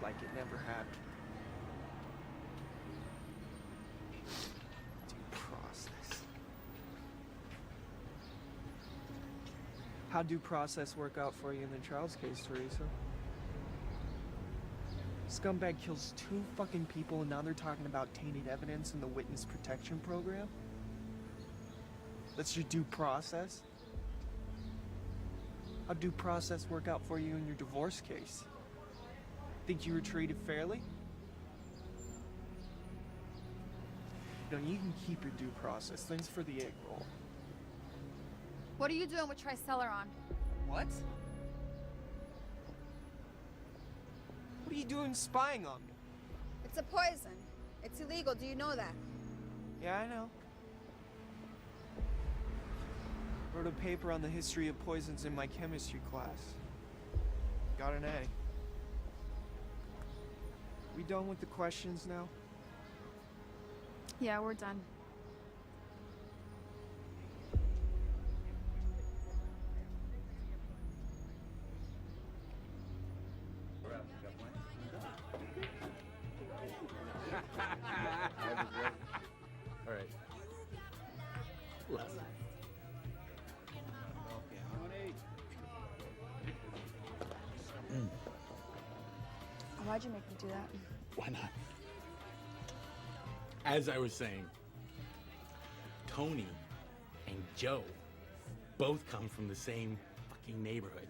Speaker 7: like it never happened. Due process. How'd due process work out for you in the Charles case, Teresa? Scumbag kills 2 fucking people and now they're talking about tainted evidence in the witness protection program? That's your due process? How'd due process work out for you in your divorce case? Think you were treated fairly? No, you can keep your due process. Thanks for the egg roll.
Speaker 3: What are you doing with Triceleron?
Speaker 7: What? What are you doing spying on me?
Speaker 3: It's a poison. It's illegal. Do you know that?
Speaker 7: Yeah, I know. Wrote a paper on the history of poisons in my chemistry class. Got an A. We done with the questions now?
Speaker 3: Yeah, we're done.
Speaker 6: All right.
Speaker 3: Why'd you make me do that?
Speaker 12: Why not? As I was saying, Tony and Joe both come from the same fucking neighborhood.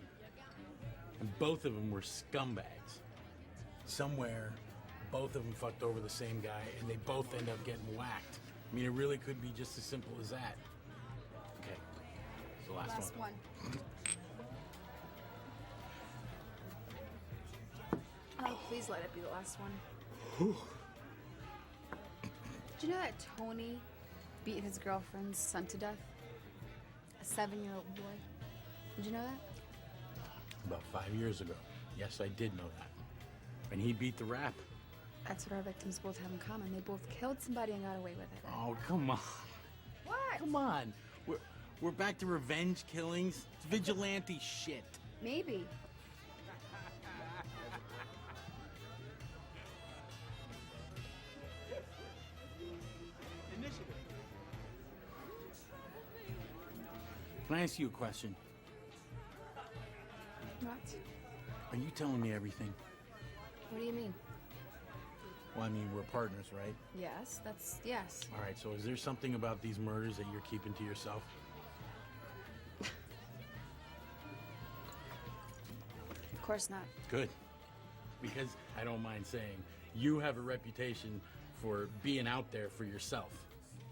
Speaker 12: And both of them were scumbags. Somewhere, both of them fucked over the same guy, and they both end up getting whacked. I mean, it really could be just as simple as that. Okay, it's the last one.
Speaker 3: Oh, please let it be the last one.
Speaker 12: Whew.
Speaker 3: Did you know that Tony beat his girlfriend's son to death? A 7-year-old boy. Did you know that?
Speaker 12: About 5 years ago. Yes, I did know that. And he beat the rap.
Speaker 3: That's what our victims both have in common. They both killed somebody and got away with it.
Speaker 12: Oh, come on.
Speaker 3: What?
Speaker 12: Come on. We're back to revenge killings. It's vigilante shit.
Speaker 3: Maybe.
Speaker 12: Can I ask you a question?
Speaker 3: What?
Speaker 12: Are you telling me everything?
Speaker 3: What do you mean?
Speaker 12: Well, I mean, we're partners, right?
Speaker 3: Yes, yes.
Speaker 12: All right, so is there something about these murders that you're keeping to yourself?
Speaker 3: Of course not.
Speaker 12: Good. Because I don't mind saying, you have a reputation for being out there for yourself.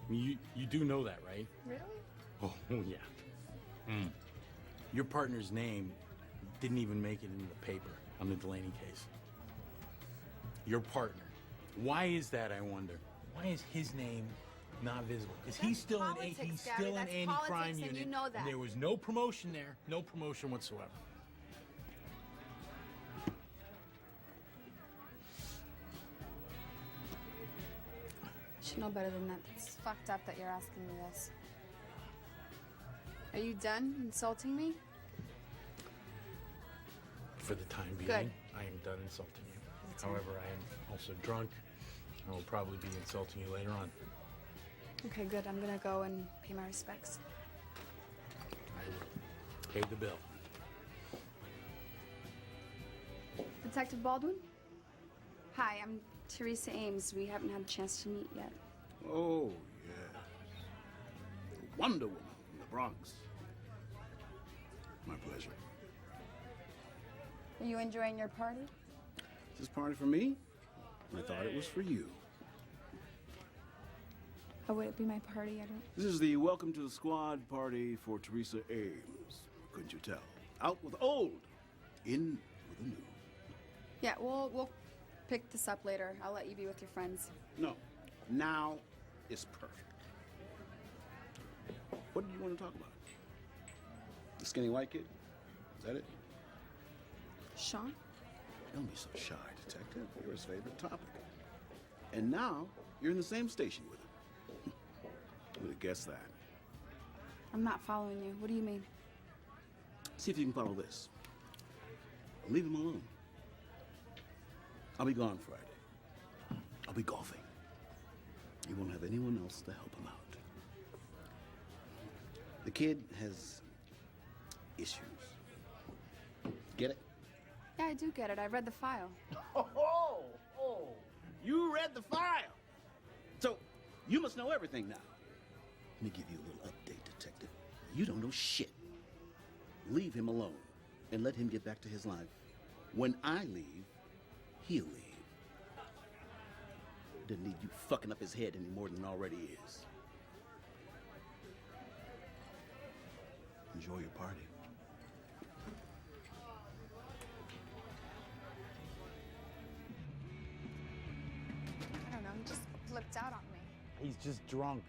Speaker 12: I mean, you do know that, right?
Speaker 3: Really?
Speaker 12: Oh, yeah. Your partner's name didn't even make it into the paper on the Delaney case. Your partner. Why is that, I wonder?Hy is his name not visible? Because he's still in anti-crime unit.
Speaker 3: You know that.
Speaker 12: And there was no promotion there. No promotion whatsoever.
Speaker 3: You should know better than that. It's fucked up that you're asking me this. Are you done insulting me?
Speaker 12: For the time being,
Speaker 3: Good.
Speaker 12: I am done insulting you. However, I am also drunk. I will probably be insulting you later on.
Speaker 3: Okay, good. I'm gonna go and pay my respects.
Speaker 12: I will pay the bill.
Speaker 3: Detective Baldwin? Hi, I'm Teresa Ames. We haven't had a chance to meet yet.
Speaker 15: Oh, yes. Wonder Woman from the Bronx. My pleasure.
Speaker 3: Are you enjoying your party?
Speaker 15: Is this party for me? I thought it was for you.
Speaker 3: How would it be my party? I don't...
Speaker 15: This is the welcome to the squad party for Teresa Ames. Couldn't you tell? Out with old, in with the new.
Speaker 3: Yeah, we'll pick this up later. I'll let you be with your friends.
Speaker 15: No, now is perfect. What do you want to talk about? The skinny white kid? Is that it?
Speaker 3: Sean?
Speaker 15: Don't be so shy, detective. You're his favorite topic. And now, you're in the same station with him. Who would have guessed that?
Speaker 3: I'm not following you. What do you mean?
Speaker 15: See if you can follow this. Leave him alone. I'll be gone Friday. I'll be golfing. You won't have anyone else to help him out. The kid has issues. Get it?
Speaker 3: Yeah, I do get it. I read the file.
Speaker 15: Oh, you read the file. So, you must know everything now. Let me give you a little update, detective. You don't know shit. Leave him alone and let him get back to his life. When I leave, he'll leave. Doesn't need you fucking up his head any more than it already is. Enjoy your party.
Speaker 3: I don't know. He just flipped out on me.
Speaker 12: He's just drunk.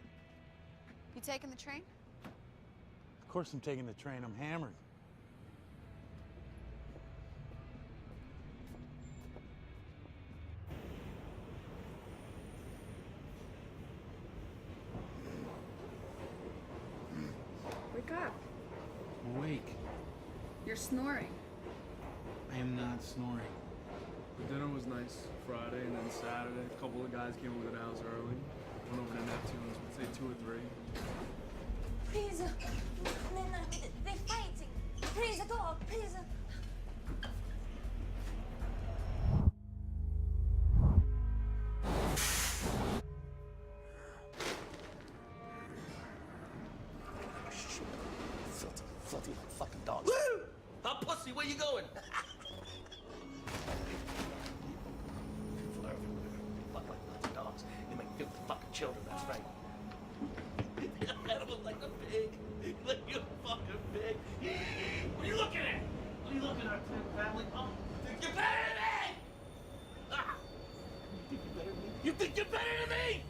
Speaker 3: You taking the train?
Speaker 12: Of course I'm taking the train. I'm hammered.
Speaker 3: Wake up.
Speaker 12: I'm awake.
Speaker 3: You're snoring.
Speaker 12: I am not snoring.
Speaker 7: The dinner was nice Friday, and then Saturday, a couple of guys came over to the house early. Went over to Neptune's, would say 2 or 3.
Speaker 2: Please, Nana, they're fighting. Please, go, please.
Speaker 15: filthy like fucking dogs. Woo! Hot pussy, where you going? Fuck like fucking dogs. They make filthy fucking children, that's right. Animals like a pig. Like a fucking pig. What are you looking at? What are you looking at, family? Oh, think you're better than me? Ah. You think you're better than me?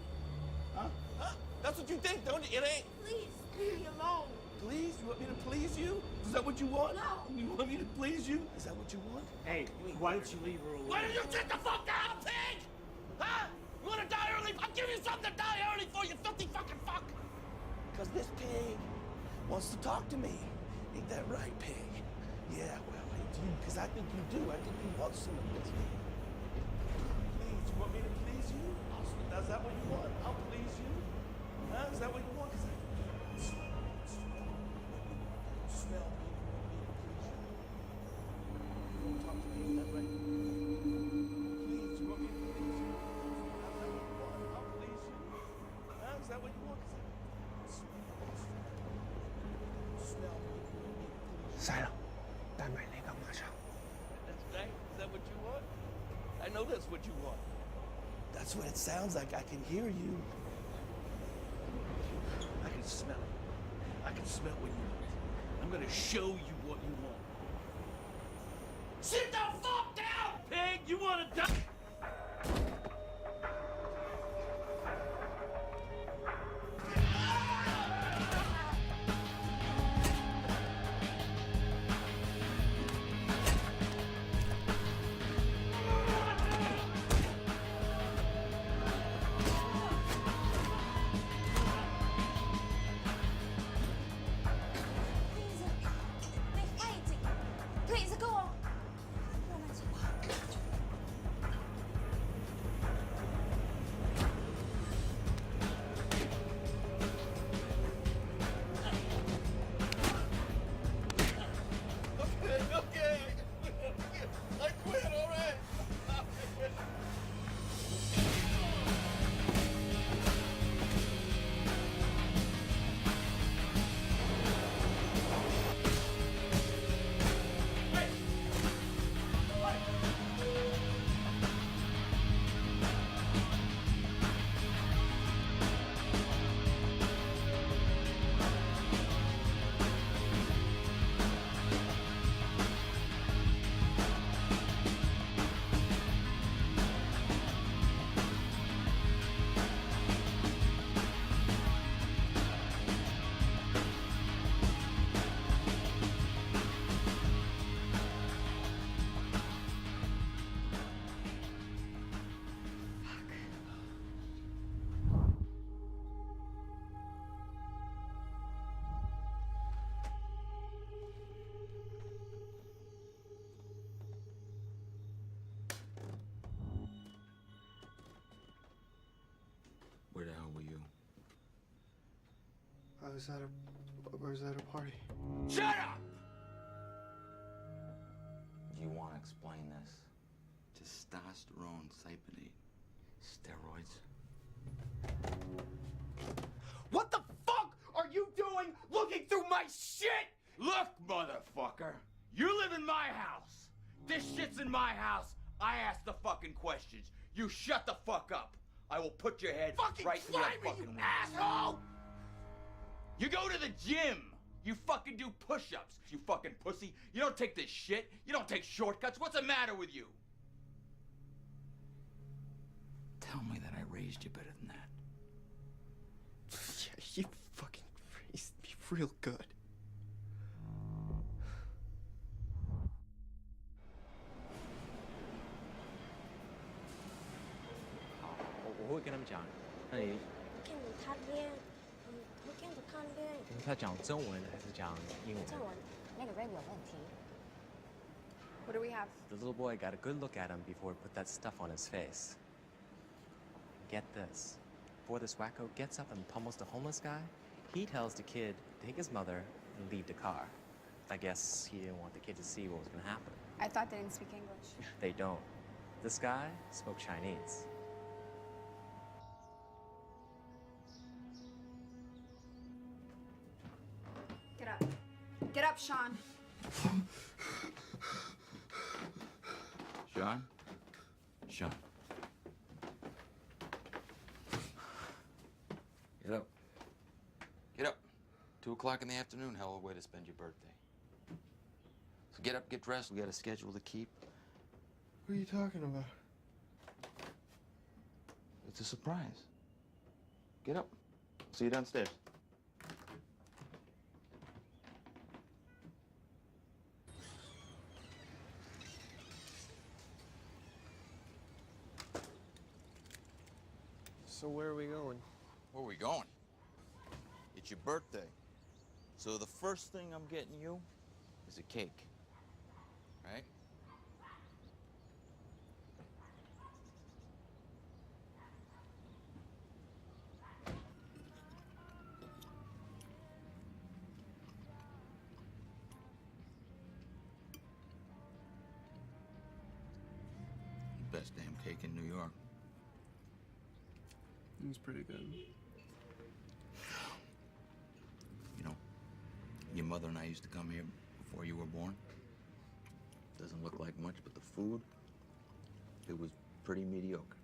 Speaker 15: Huh? Huh? That's what you think, don't you? It ain't.
Speaker 19: Please, leave me alone.
Speaker 15: Please? You want me to please you? Is that what you want?
Speaker 19: No.
Speaker 15: You want me to please you? Is that what you want?
Speaker 12: Hey, why don't you leave her alone?
Speaker 15: Why don't you sit the fuck down, pig? Huh? You wanna die early? I'll give you something to die early for, you filthy fucking fuck! Because this pig wants to talk to me. Ain't that right, pig? Yeah, well, because I think you do. I think you want some of this. Please, you want me to please you? Is that what you want? I'll please you. Huh? Is that what you want? Because I smell me. You want to talk to me? Is that right? Please, you want me to please you? Is that what you want? I'll please you. Huh? Is that what you want? Smell me.
Speaker 7: 塞了，单买那个马上。
Speaker 15: That's right. Is that what you want? I know that's what you want. That's what it sounds like. I can hear you. I can smell it. I can smell what you want. I'm gonna show you what you want. Sit the fuck down, pig! You wanna die?
Speaker 2: Please, go on.
Speaker 15: Okay. I quit, all right?
Speaker 1: Where the hell were you?
Speaker 7: I was at a party.
Speaker 15: Shut up!
Speaker 1: You want to explain this? Testosterone cypionate. Steroids.
Speaker 13: What the fuck are you doing looking through my shit? Look, motherfucker, you live in my house. This shit's in my house. I ask the fucking questions. You shut the fuck up. I will put your head
Speaker 15: Fucking
Speaker 13: right through
Speaker 15: try
Speaker 13: that
Speaker 15: me,
Speaker 13: fucking
Speaker 15: you
Speaker 13: window.
Speaker 15: asshole!
Speaker 13: You go to the gym. You fucking do push-ups. You fucking pussy. You don't take this shit. You don't take shortcuts. What's the matter with you?
Speaker 1: Tell me that I raised you better than that.
Speaker 7: Yeah, you fucking raised me real good.
Speaker 3: What do we have?
Speaker 5: The little boy got a good look at him before he put that stuff on his face. Get this. Before this wacko gets up and pummels the homeless guy, he tells the kid to take his mother and leave the car. I guess he didn't want the kid to see what was gonna happen.
Speaker 3: I thought they didn't speak English.
Speaker 5: They don't. This guy spoke Chinese.
Speaker 3: Get up. Get up. up, Sean.
Speaker 1: Sean? Sean. Get up. Get up. 2 o'clock in the afternoon, hell of a way to spend your birthday. So get up, get dressed, we got a schedule to keep.
Speaker 7: What are you talking about?
Speaker 1: It's a surprise. Get up. See you downstairs.
Speaker 7: So where are we going?
Speaker 1: Where are we going? It's your birthday. So the first thing I'm getting you is a cake. Right? Best damn cake in New York.
Speaker 7: It was pretty good.
Speaker 1: You know, your mother and I used to come here before you were born. Doesn't look like much, but the food, it was pretty mediocre.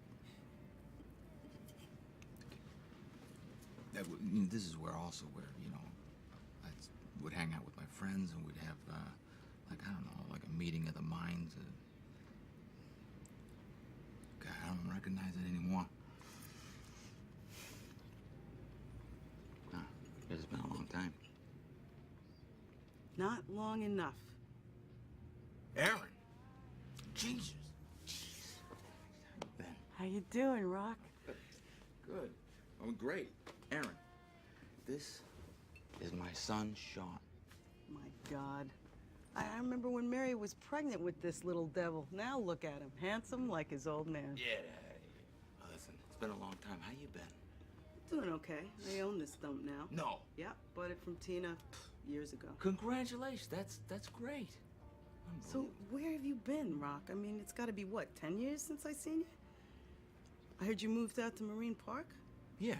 Speaker 1: This is where also where, you know, I would hang out with my friends and we'd have, like, I don't know, like a meeting of the minds. God, I don't recognize it anymore. It's been a long time.
Speaker 6: Not long enough.
Speaker 1: Aaron! Jesus! Jeez.
Speaker 6: How you doing, Rock?
Speaker 1: Good. Oh, great. Aaron, this is my son, Sean.
Speaker 6: My God. I remember when Mary was pregnant with this little devil. Now look at him. Handsome like his old man.
Speaker 1: Yeah. Listen, it's been a long time. How you been?
Speaker 6: Doing okay. I own this dump now.
Speaker 1: No.
Speaker 6: Yeah, bought it from Tina years ago.
Speaker 1: Congratulations. That's great.
Speaker 6: So where have you been, Rock? I mean, it's got to be, what, 10 years since I seen you? I heard you moved out to Marine Park?
Speaker 1: Yeah.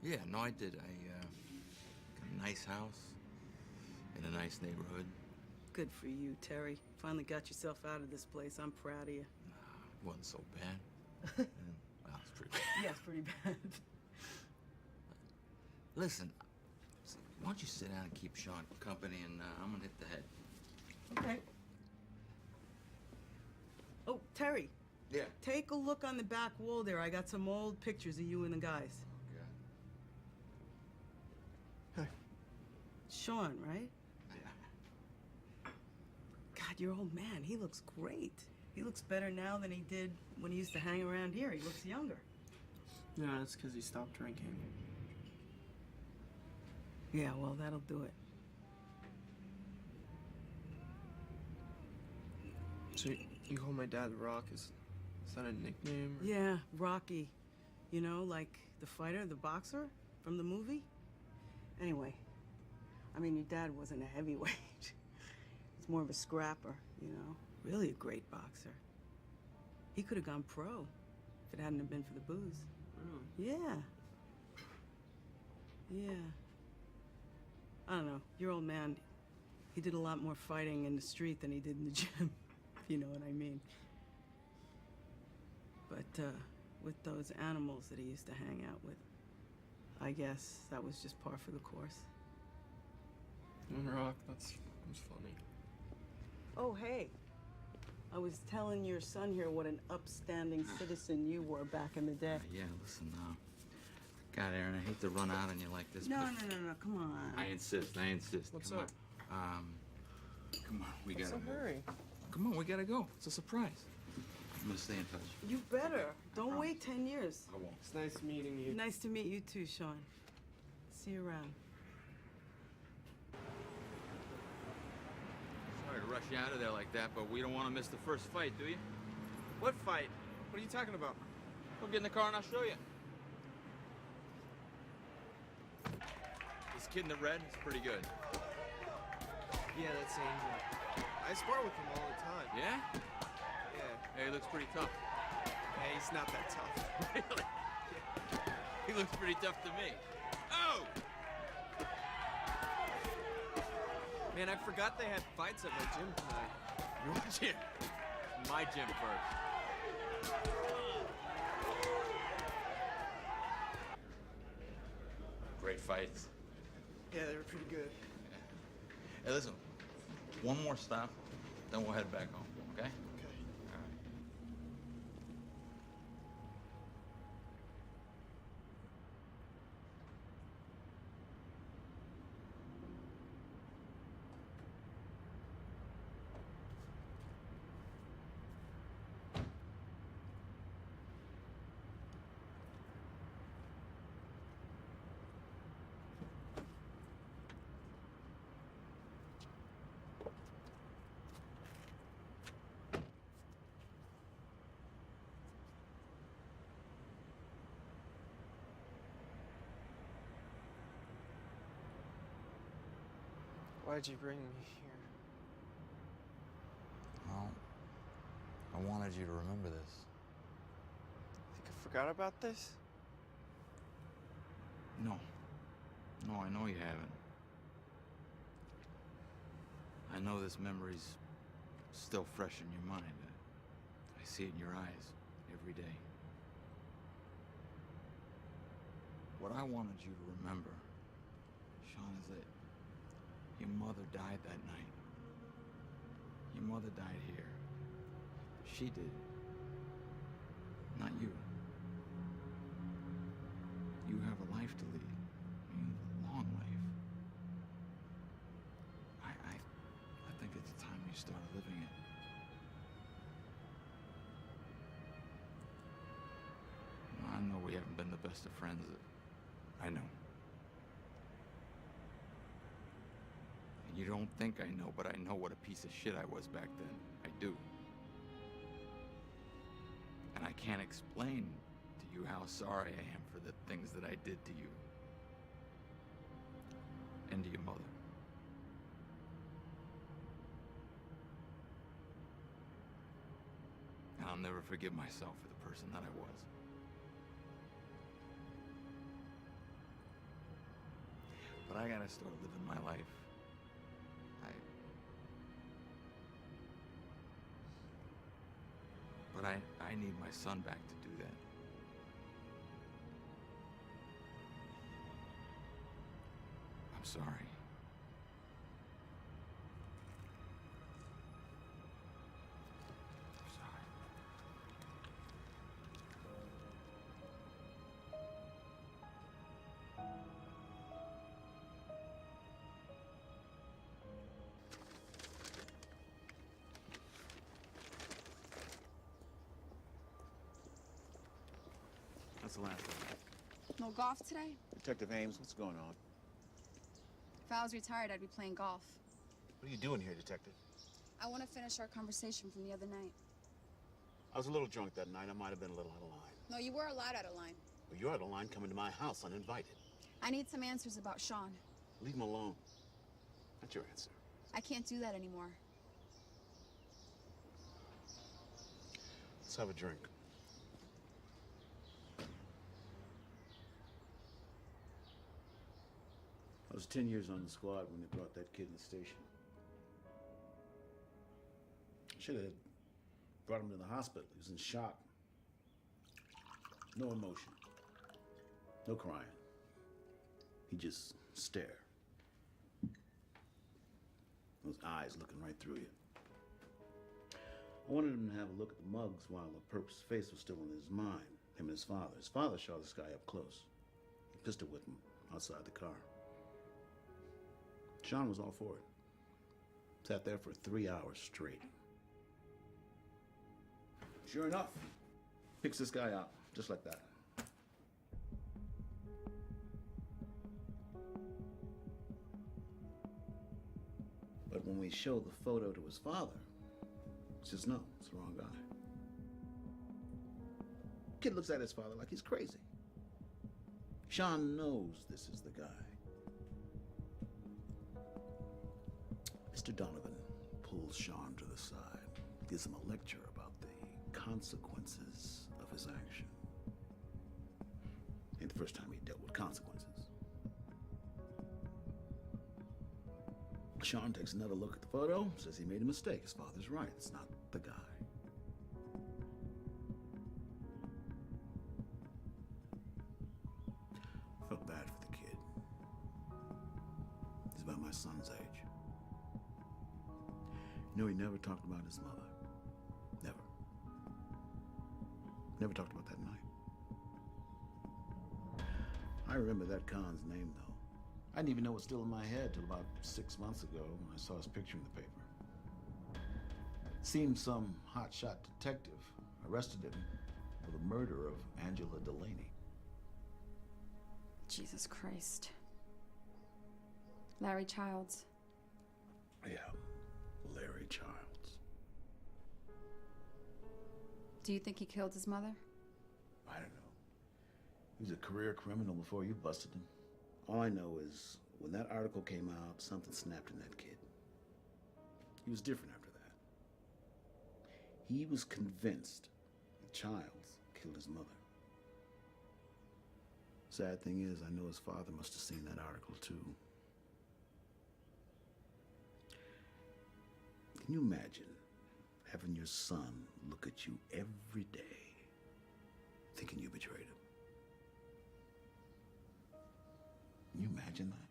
Speaker 1: Yeah, no, I did. I got a nice house in a nice neighborhood.
Speaker 6: Good for you, Terry. Finally got yourself out of this place. I'm proud of you.
Speaker 1: It wasn't so bad. Well, it's pretty bad.
Speaker 6: Yeah, it's pretty bad.
Speaker 1: Listen, why don't you sit down and keep Sean company, and I'm gonna hit the head.
Speaker 6: Okay. Oh, Terry.
Speaker 1: Yeah.
Speaker 6: Take a look on the back wall there. I got some old pictures of you and the guys.
Speaker 1: Okay.
Speaker 7: Hey.
Speaker 6: Sean, right? God, your old man, he looks great. He looks better now than he did when he used to hang around here. He looks younger.
Speaker 7: Yeah, that's because he stopped drinking.
Speaker 6: Yeah, well, that'll do it.
Speaker 7: So you call my dad Rock? Is that a nickname? Or?
Speaker 6: Yeah, Rocky. You know, like the fighter, the boxer from the movie? Anyway, I mean, your dad wasn't a heavyweight. He's more of a scrapper, you know? Really a great boxer. He could have gone pro if it hadn't have been for the booze.
Speaker 7: Really?
Speaker 6: Yeah. Yeah. I don't know. Your old man, he did a lot more fighting in the street than he did in the gym, if you know what I mean. But with those animals that he used to hang out with, I guess that was just par for the course.
Speaker 7: Rock, that's funny.
Speaker 6: Oh, hey. I was telling your son here what an upstanding citizen you were back in the day.
Speaker 1: Yeah, listen, God, Aaron, I hate to run out on you like this,
Speaker 6: No,
Speaker 1: but
Speaker 6: no, come on.
Speaker 1: I insist.
Speaker 7: What's
Speaker 1: Come
Speaker 7: up?
Speaker 1: on. Come on, we
Speaker 7: What's
Speaker 1: gotta
Speaker 7: the hurry?
Speaker 1: Come on, we gotta go. It's a surprise. I'm gonna stay in touch.
Speaker 6: You better. Don't wait 10 years.
Speaker 1: I won't.
Speaker 7: It's nice meeting you.
Speaker 6: Nice to meet you too, Sean. See you around.
Speaker 1: Sorry to rush you out of there like that, but we don't want to miss the first fight, do you?
Speaker 7: What fight? What are you talking about?
Speaker 1: We'll get in the car and I'll show you. This kid in the red is pretty good.
Speaker 7: Yeah, that's Angel. I spar with him all the time.
Speaker 1: Yeah?
Speaker 7: Yeah.
Speaker 1: Hey, he looks pretty tough.
Speaker 7: Hey, he's not that tough.
Speaker 1: Really? He looks pretty tough to me. Oh!
Speaker 7: Man,
Speaker 5: Man, I forgot they had fights at my gym tonight. Your gym. My gym first.
Speaker 1: Great fights.
Speaker 7: Yeah, they were pretty good.
Speaker 1: Hey, listen, one more stop, then we'll head back home, okay?
Speaker 7: Why'd you bring me here?
Speaker 1: Well, I wanted you to remember this.
Speaker 7: Think I forgot about this?
Speaker 1: No. No, I know you haven't. I know this memory's still fresh in your mind. I see it in your eyes every day. What I wanted you to remember, Sean, is that your mother died that night. Your mother died here. She did. Not you. You have a life to lead. You have a long life. I think it's time you started living it. I know we haven't been the best of friends. I know. And you don't think I know, but I know what a piece of shit I was back then. I do. And I can't explain to you how sorry I am for the things that I did to you. And to your mother. And I'll never forgive myself for the person that I was. But I gotta start living my life. But I need my son back to do that. I'm sorry.
Speaker 8: That's the last one.
Speaker 3: No golf today?
Speaker 8: Detective Ames, what's going on?
Speaker 3: If I was retired, I'd be playing golf.
Speaker 8: What are you doing here, Detective?
Speaker 3: I want to finish our conversation from the other night.
Speaker 8: I was a little drunk that night. I might have been a little out of line.
Speaker 3: No, you were a lot out of line.
Speaker 8: Well, you're out of line coming to my house uninvited.
Speaker 3: I need some answers about Sean.
Speaker 8: Leave him alone. That's your answer.
Speaker 3: I can't do that anymore.
Speaker 8: Let's have a drink. I was 10 years on the squad when they brought that kid in the station. Should have brought him to the hospital. He was in shock. No emotion. No crying. He just stared. Those eyes looking right through you. I wanted him to have a look at the mugs while the perp's face was still in his mind. Him and his father. His father saw this guy up close. He pistol whipped him outside the car. Sean was all for it. Sat there for 3 hours straight. Sure enough, picks this guy out, just like that. But when we show the photo to his father, he says, no, it's the wrong guy. Kid looks at his father like he's crazy. Sean knows this is the guy. Mr. Donovan pulls Sean to the side, gives him a lecture about the consequences of his action. Ain't the first time he dealt with consequences. Sean takes another look at the photo, says he made a mistake. His father's right. It's not the guy. I felt bad for the kid. He's about my son's age. You know, he never talked about his mother. Never. Never talked about that night. I remember that Khan's name, though. I didn't even know it was still in my head till about 6 months ago when I saw his picture in the paper. Seemed some hotshot detective arrested him for the murder of Angela Delaney.
Speaker 3: Jesus Christ. Larry Childs.
Speaker 8: Yeah, Larry Childs.
Speaker 3: Do you think he killed his mother?
Speaker 8: I don't know. He was a career criminal before you busted him. All I know is when that article came out, something snapped in that kid. He was different after that. He was convinced that Childs killed his mother. Sad thing is, I know his father must have seen that article too. Can you imagine having your son look at you every day, thinking you betrayed him? Can you imagine that?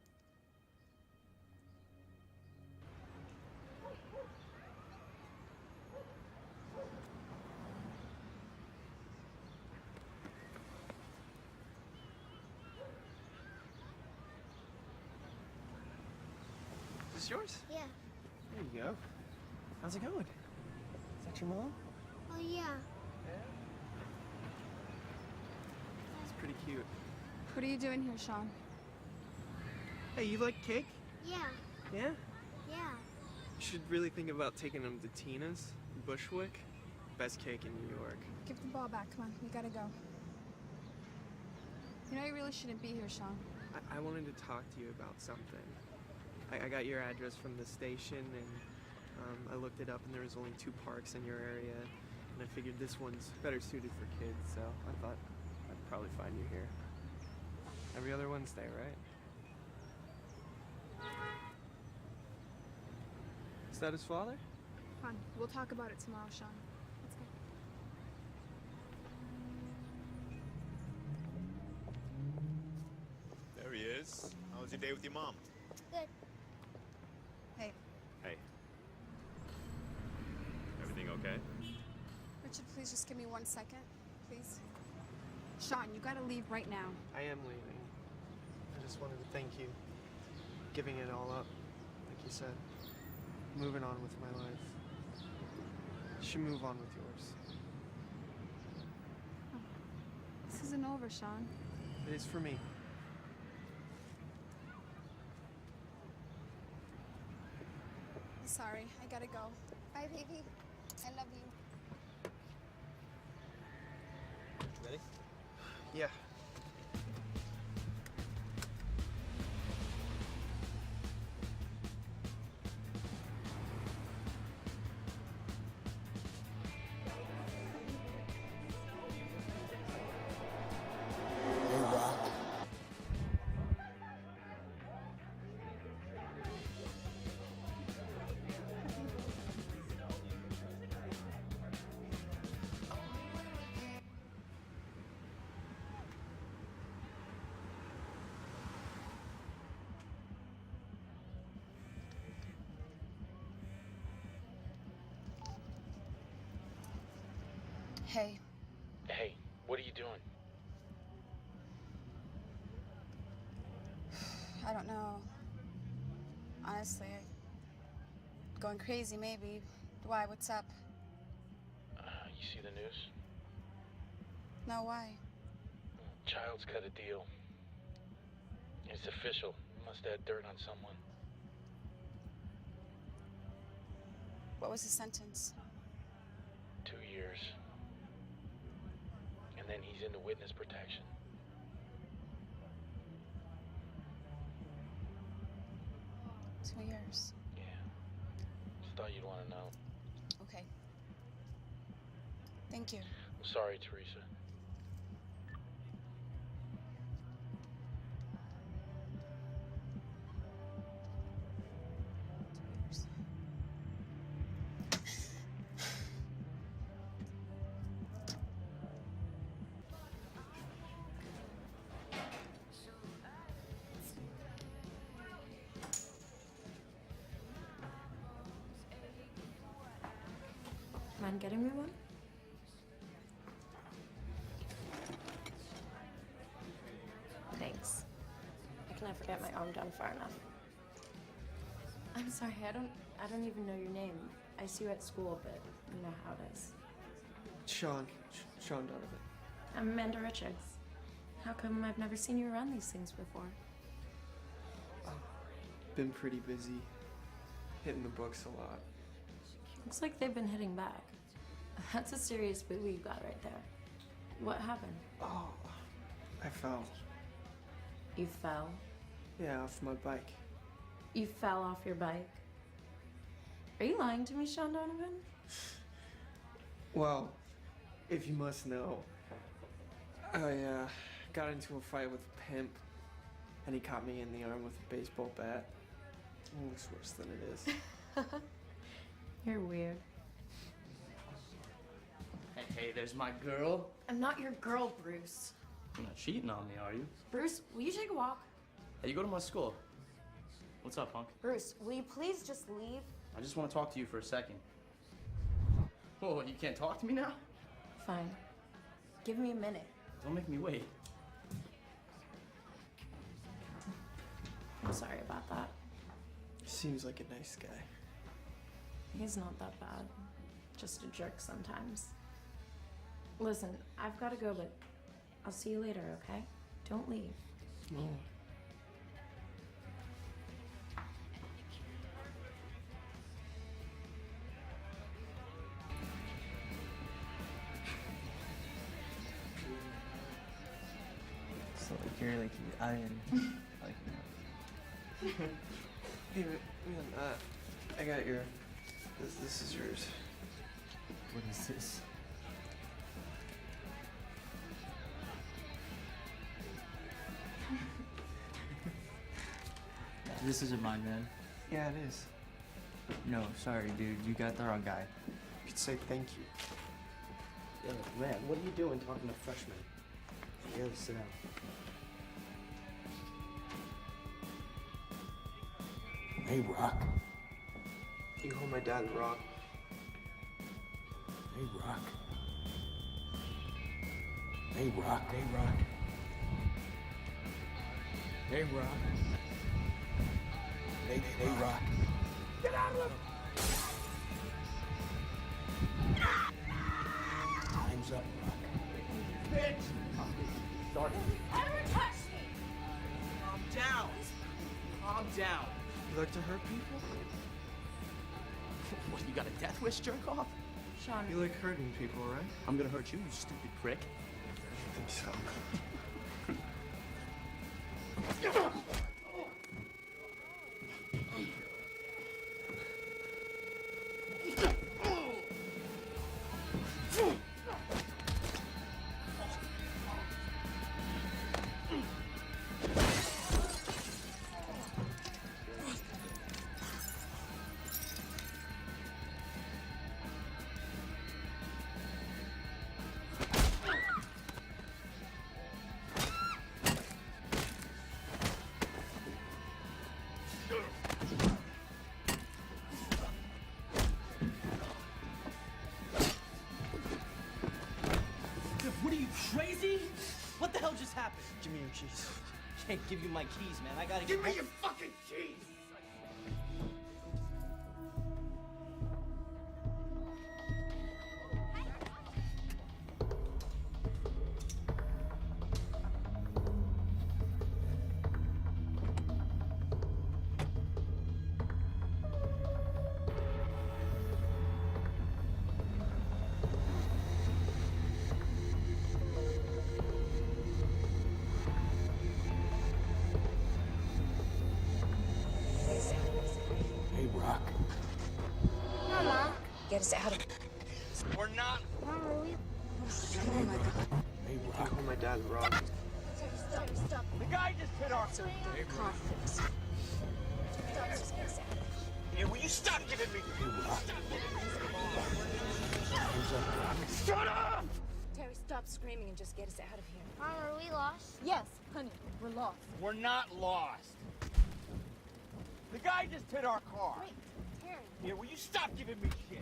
Speaker 7: Is this yours?
Speaker 11: Yeah.
Speaker 7: There you go. How's it going? Is that your mom?
Speaker 11: Oh, yeah.
Speaker 7: It's pretty cute.
Speaker 3: What are you doing here, Sean?
Speaker 7: Hey, you like cake?
Speaker 11: Yeah.
Speaker 7: Yeah?
Speaker 11: Yeah.
Speaker 7: You should really think about taking them to Tina's in Bushwick. Best cake in New York.
Speaker 3: Give the ball back. Come on, we gotta go. You know you really shouldn't be here, Sean.
Speaker 7: I wanted to talk to you about something. I got your address from the station, and I looked it up, and there was only 2 parks in your area, and I figured this one's better suited for kids, so I thought I'd probably find you here. Every other Wednesday, right? Is that his father?
Speaker 3: Come on, we'll talk about it tomorrow, Sean. Let's go.
Speaker 22: There he is. How was your day with your mom?
Speaker 11: Good.
Speaker 3: Hey,
Speaker 22: Hey. Everything okay?
Speaker 3: Richard, please just give me 1 second, please. Sean, you gotta leave right now.
Speaker 7: I am leaving. I just wanted to thank you. Giving it all up, like you said. Moving on with my life. You should move on with yours.
Speaker 3: This isn't over, Sean.
Speaker 7: It is for me.
Speaker 3: I'm sorry, I gotta go. Bye, baby. I love you.
Speaker 22: Ready?
Speaker 7: Yeah.
Speaker 3: Hey.
Speaker 23: Hey, what are you doing?
Speaker 3: I don't know. Honestly, going crazy maybe. Why? What's up?
Speaker 23: You see the news?
Speaker 3: No, why?
Speaker 23: Child's cut a deal. It's official. Must have dirt on someone.
Speaker 3: What was the sentence?
Speaker 23: 2 years. And then he's into witness protection.
Speaker 3: 2 years.
Speaker 23: Yeah. Just thought you'd want to know.
Speaker 3: Okay. Thank you.
Speaker 23: I'm sorry, Teresa.
Speaker 2: mind getting me one? Thanks. I can never get my arm down far enough. I'm sorry, I don't even know your name. I see you at school, but you know how it is.
Speaker 7: Sean Donovan.
Speaker 2: I'm Amanda Richards. How come I've never seen you around these things before?
Speaker 7: Been pretty busy. Hitting the books a lot.
Speaker 2: Looks like they've been hitting back. That's a serious boo you got right there. What happened?
Speaker 7: Oh, I fell.
Speaker 2: You fell?
Speaker 7: Yeah, off my bike.
Speaker 2: You fell off your bike? Are you lying to me, Sean Donovan?
Speaker 7: Well, if you must know, I got into a fight with a pimp, and he caught me in the arm with a baseball bat. It looks worse than it is.
Speaker 2: You're weird.
Speaker 18: Hey, there's my girl.
Speaker 2: I'm not your girl, Bruce.
Speaker 18: You're not cheating on me, are you?
Speaker 2: Bruce, will you take a walk?
Speaker 18: Hey, you go to my school. What's up, punk?
Speaker 2: Bruce, will you please just leave?
Speaker 18: I just want to talk to you for a second. Whoa, you can't talk to me now?
Speaker 2: Fine. Give me a minute.
Speaker 18: Don't make me wait.
Speaker 2: I'm sorry about that.
Speaker 7: Seems like a nice guy.
Speaker 2: He's not that bad. Just a jerk sometimes. Listen, I've got to go, but I'll see you later, okay? Don't leave.
Speaker 7: No.
Speaker 9: So like you're like eyeing like
Speaker 7: Hey man, I got your. This is yours.
Speaker 9: what is this? This isn't mine, man.
Speaker 7: Yeah, it is.
Speaker 9: No, sorry, dude. You got the wrong guy.
Speaker 7: You could say thank you.
Speaker 21: Yo, man, what are you doing talking to freshmen? You gotta sit down.
Speaker 8: Hey, Rock.
Speaker 7: You call my dad Rock.
Speaker 8: Hey, Rock. Hey, Rock. Hey, Rock. Hey, Rock. Hey, Rock.
Speaker 13: Get out of the...
Speaker 8: Time's up, Rock.
Speaker 13: Bitch!
Speaker 8: Started.
Speaker 13: Ever touch me?
Speaker 18: Calm down. Calm down.
Speaker 7: You like to hurt people?
Speaker 18: What, you got a death wish, jerk off?
Speaker 2: Sean.
Speaker 7: You like hurting people, right?
Speaker 18: I'm gonna hurt you, you stupid prick.
Speaker 7: I think so.
Speaker 18: What are you, crazy? What the hell just happened?
Speaker 7: Give me your keys.
Speaker 18: Can't give you my keys, man. I gotta
Speaker 13: Give
Speaker 18: get
Speaker 13: me your fucking keys!
Speaker 8: Hey, Rock.
Speaker 19: Mama. Get us out of
Speaker 13: We're not...
Speaker 7: Oh my god.
Speaker 8: Hey,
Speaker 7: You
Speaker 8: Rock.
Speaker 7: call my dad Rock.
Speaker 19: Stop.
Speaker 13: The guy just hit our...
Speaker 19: Cough fix. Stop, just get us out.
Speaker 13: Yeah, will you stop giving me...
Speaker 8: Hey, Rock. Time's up, Rock.
Speaker 13: Shut up!
Speaker 19: Terry, stop screaming and just get us out of here. Mom, are we lost? Yes, honey, we're lost.
Speaker 13: We're not lost. The guy just hit our car.
Speaker 19: Wait, Terry.
Speaker 13: Yeah, will you stop giving me shit?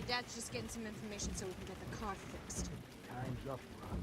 Speaker 19: Your dad's just getting some information so we can get the car fixed.
Speaker 23: Time's up, Rock.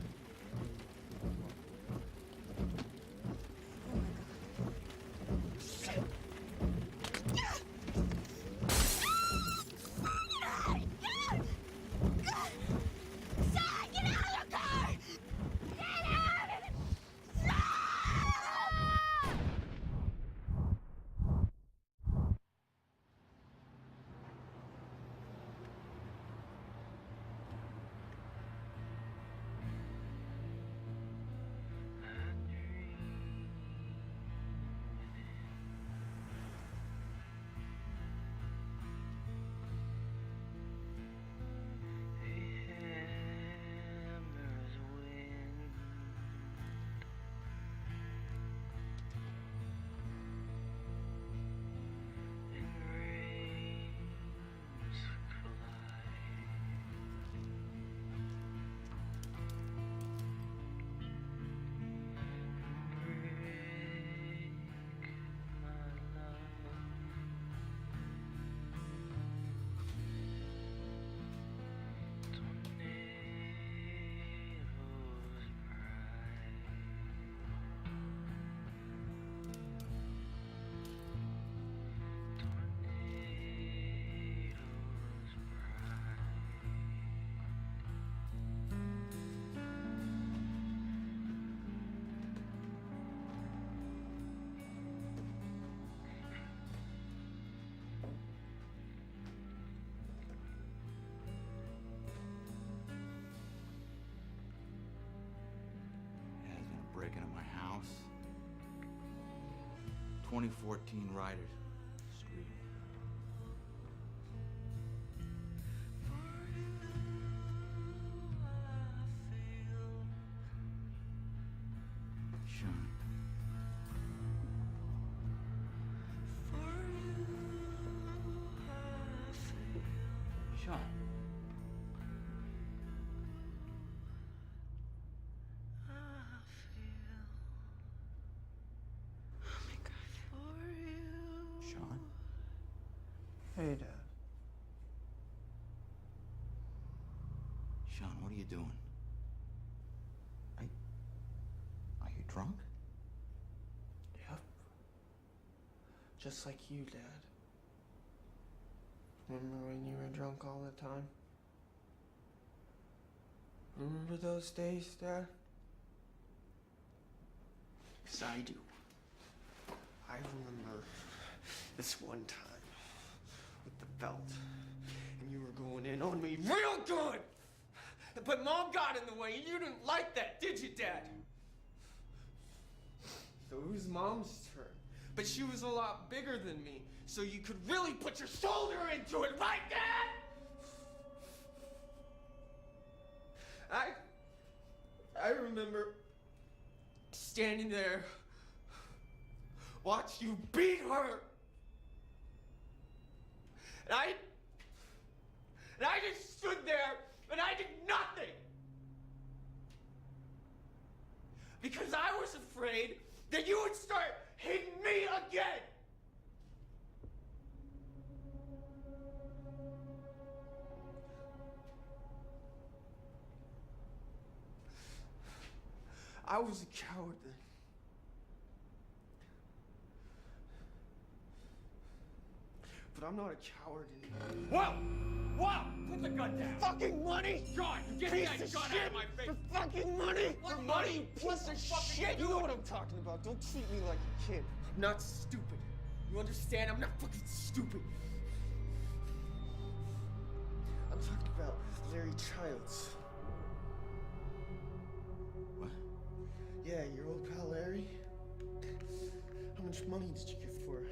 Speaker 1: Breaking in my house. 2014 Riders Street. Sean. Sean. Sean?
Speaker 7: Hey, Dad.
Speaker 1: Sean, what are you doing? Are you drunk?
Speaker 7: Yep. Just like you, Dad. Remember when you were drunk all the time? Remember those days, Dad? 'Cause I do. I remember this one time with the belt, and you were going in on me real good! But Mom got in the way, and you didn't like that, did you, Dad? So it was Mom's turn. But she was a lot bigger than me, so you could really put your shoulder into it, right, Dad? I remember standing there, watch you beat her. And I just stood there and I did nothing. Because I was afraid that you would start hitting me again. I was a coward then. But I'm not a coward anymore.
Speaker 13: Whoa! Whoa! Put the gun down!
Speaker 7: Fucking money!
Speaker 13: John, get
Speaker 7: Piece
Speaker 13: that
Speaker 7: of
Speaker 13: gun
Speaker 7: shit!
Speaker 13: out of my face!
Speaker 7: For fucking money!
Speaker 13: What
Speaker 7: For
Speaker 13: money?
Speaker 7: money, you piece of shit! You know what I'm talking about. Don't treat me like a kid. I'm not stupid. You understand? I'm not fucking stupid. I'm talking about Larry Childs.
Speaker 1: What?
Speaker 7: Yeah, your old pal Larry. How much money did you give for her?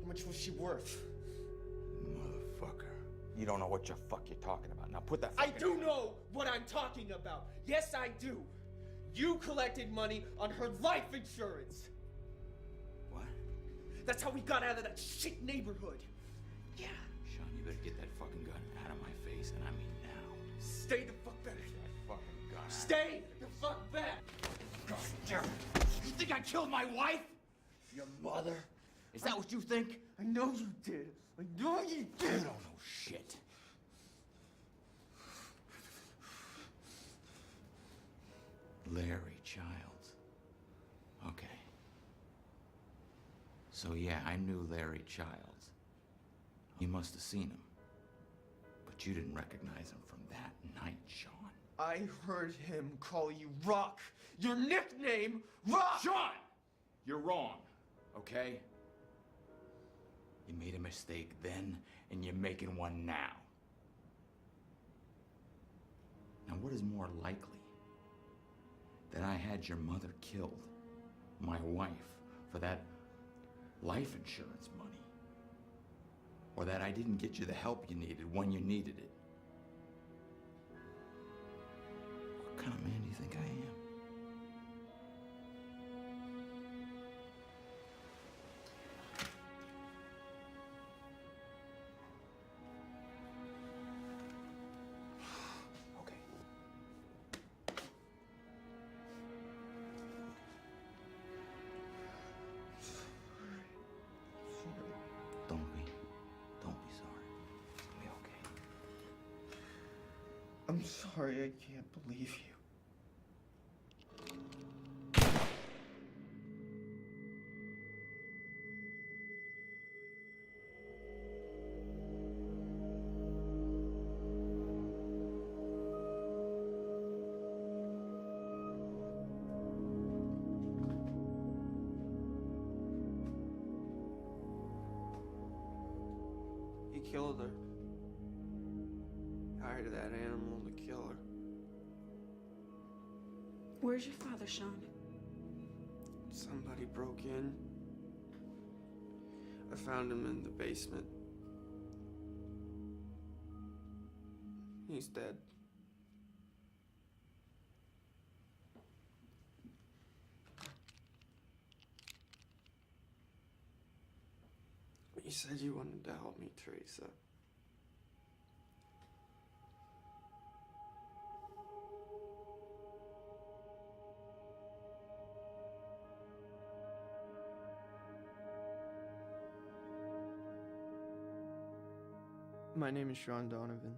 Speaker 7: How much was she worth?
Speaker 1: Motherfucker. You don't know what the fuck you're talking about. Now put that
Speaker 7: I
Speaker 1: fucking...
Speaker 7: do know what I'm talking about. Yes, I do. You collected money on her life insurance.
Speaker 1: What?
Speaker 7: That's how we got out of that shit neighborhood. Yeah.
Speaker 1: Sean, you better get that fucking gun out of my face, and I mean now.
Speaker 7: Stay the fuck back.
Speaker 1: That fucking gun.
Speaker 7: Stay the fuck back.
Speaker 13: You think I killed my wife? Your mother? Is that what you think?
Speaker 7: I know you did. I know you did.
Speaker 13: You don't know shit.
Speaker 1: Larry Childs. Okay. So yeah, I knew Larry Childs. You must have seen him. But you didn't recognize him from that night, Sean.
Speaker 7: I heard him call you Rock. Your nickname, Rock!
Speaker 1: Sean! You're wrong, okay? You made a mistake then, and you're making one now. Now, what is more likely? That I had your mother killed, my wife, for that life insurance money? Or that I didn't get you the help you needed when you needed it? What kind of man do you think I am?
Speaker 7: I'm sorry, I can't believe you. He killed her. Hired that animal to kill her.
Speaker 3: Where's your father, Sean?
Speaker 7: Somebody broke in. I found him in the basement. He's dead. You said you wanted to help me, Teresa. My name is Sean Donovan.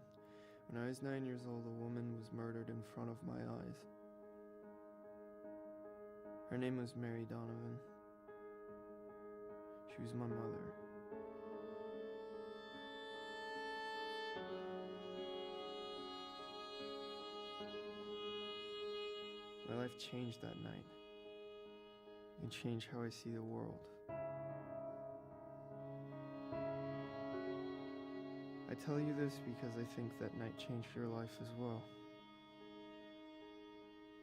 Speaker 7: When I was 9 years old, a woman was murdered in front of my eyes. Her name was Mary Donovan. She was my mother. My life changed that night. It changed how I see the world. I tell you this because I think that night changed your life as well.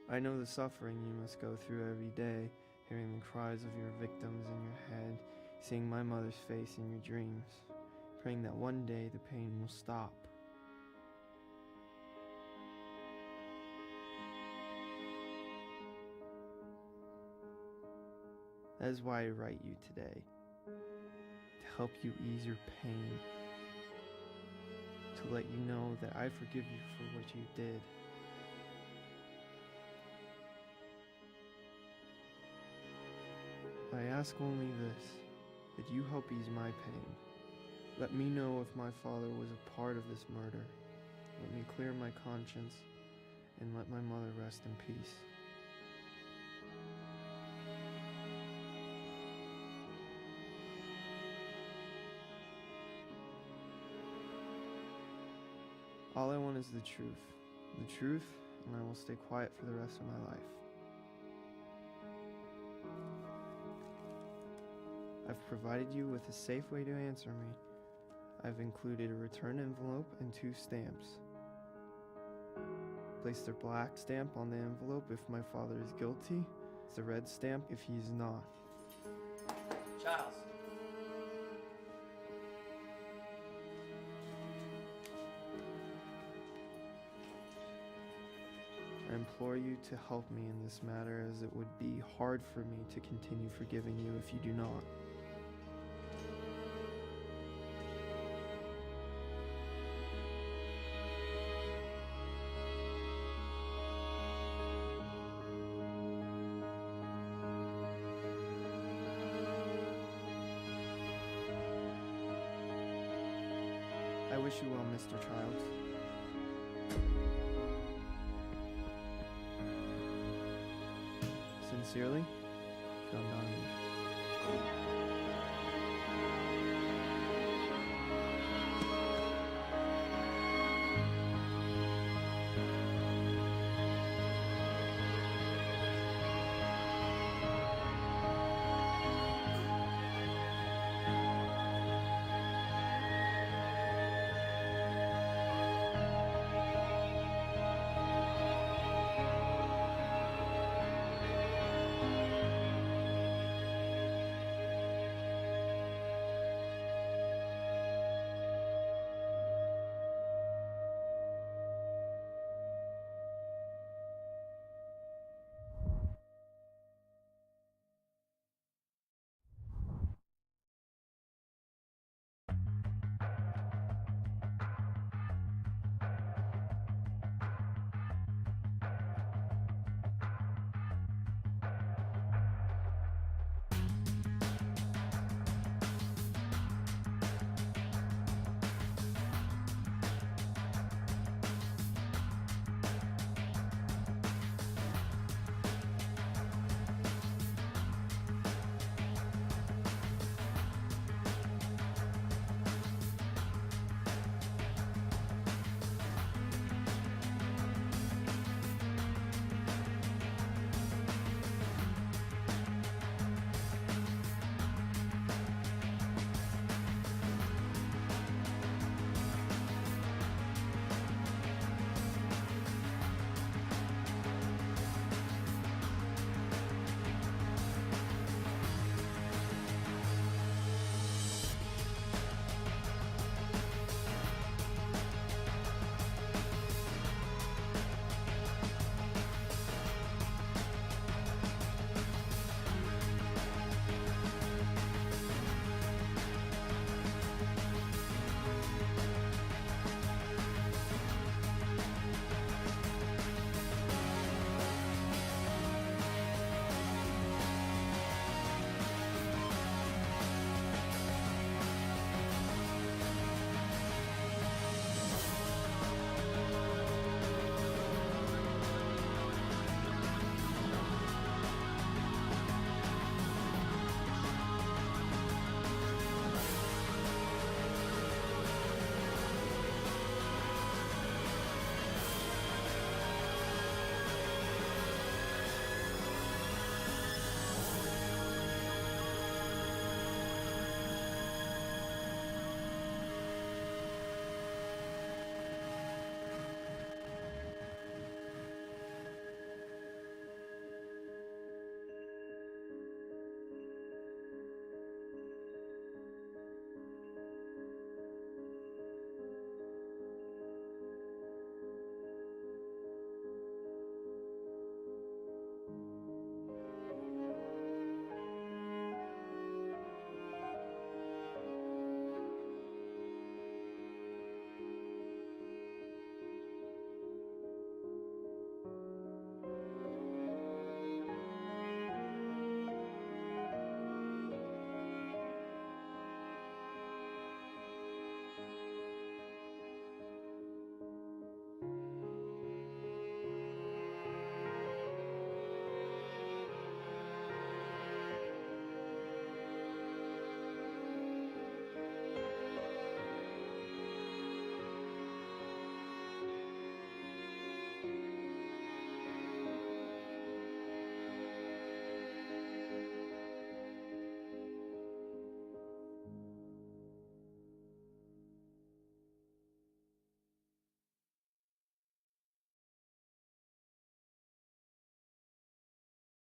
Speaker 7: I know the suffering you must go through every day, hearing the cries of your victims in your head, seeing my mother's face in your dreams, praying that one day the pain will stop. That is why I write you today, to help you ease your pain, to let you know that I forgive you for what you did. I ask only this, that you help ease my pain. Let me know if my father was a part of this murder. Let me clear my conscience, and let my mother rest in peace. All I want is the truth, and I will stay quiet for the rest of my life. I've provided you with a safe way to answer me. I've included a return envelope and 2 stamps. Place the black stamp on the envelope if my father is guilty, the red stamp if he is not.
Speaker 18: Charles.
Speaker 7: I implore you to help me in this matter, as it would be hard for me to continue forgiving you if you do not. I wish you well, Mr. Childs.
Speaker 9: Sincerely, John Donovan.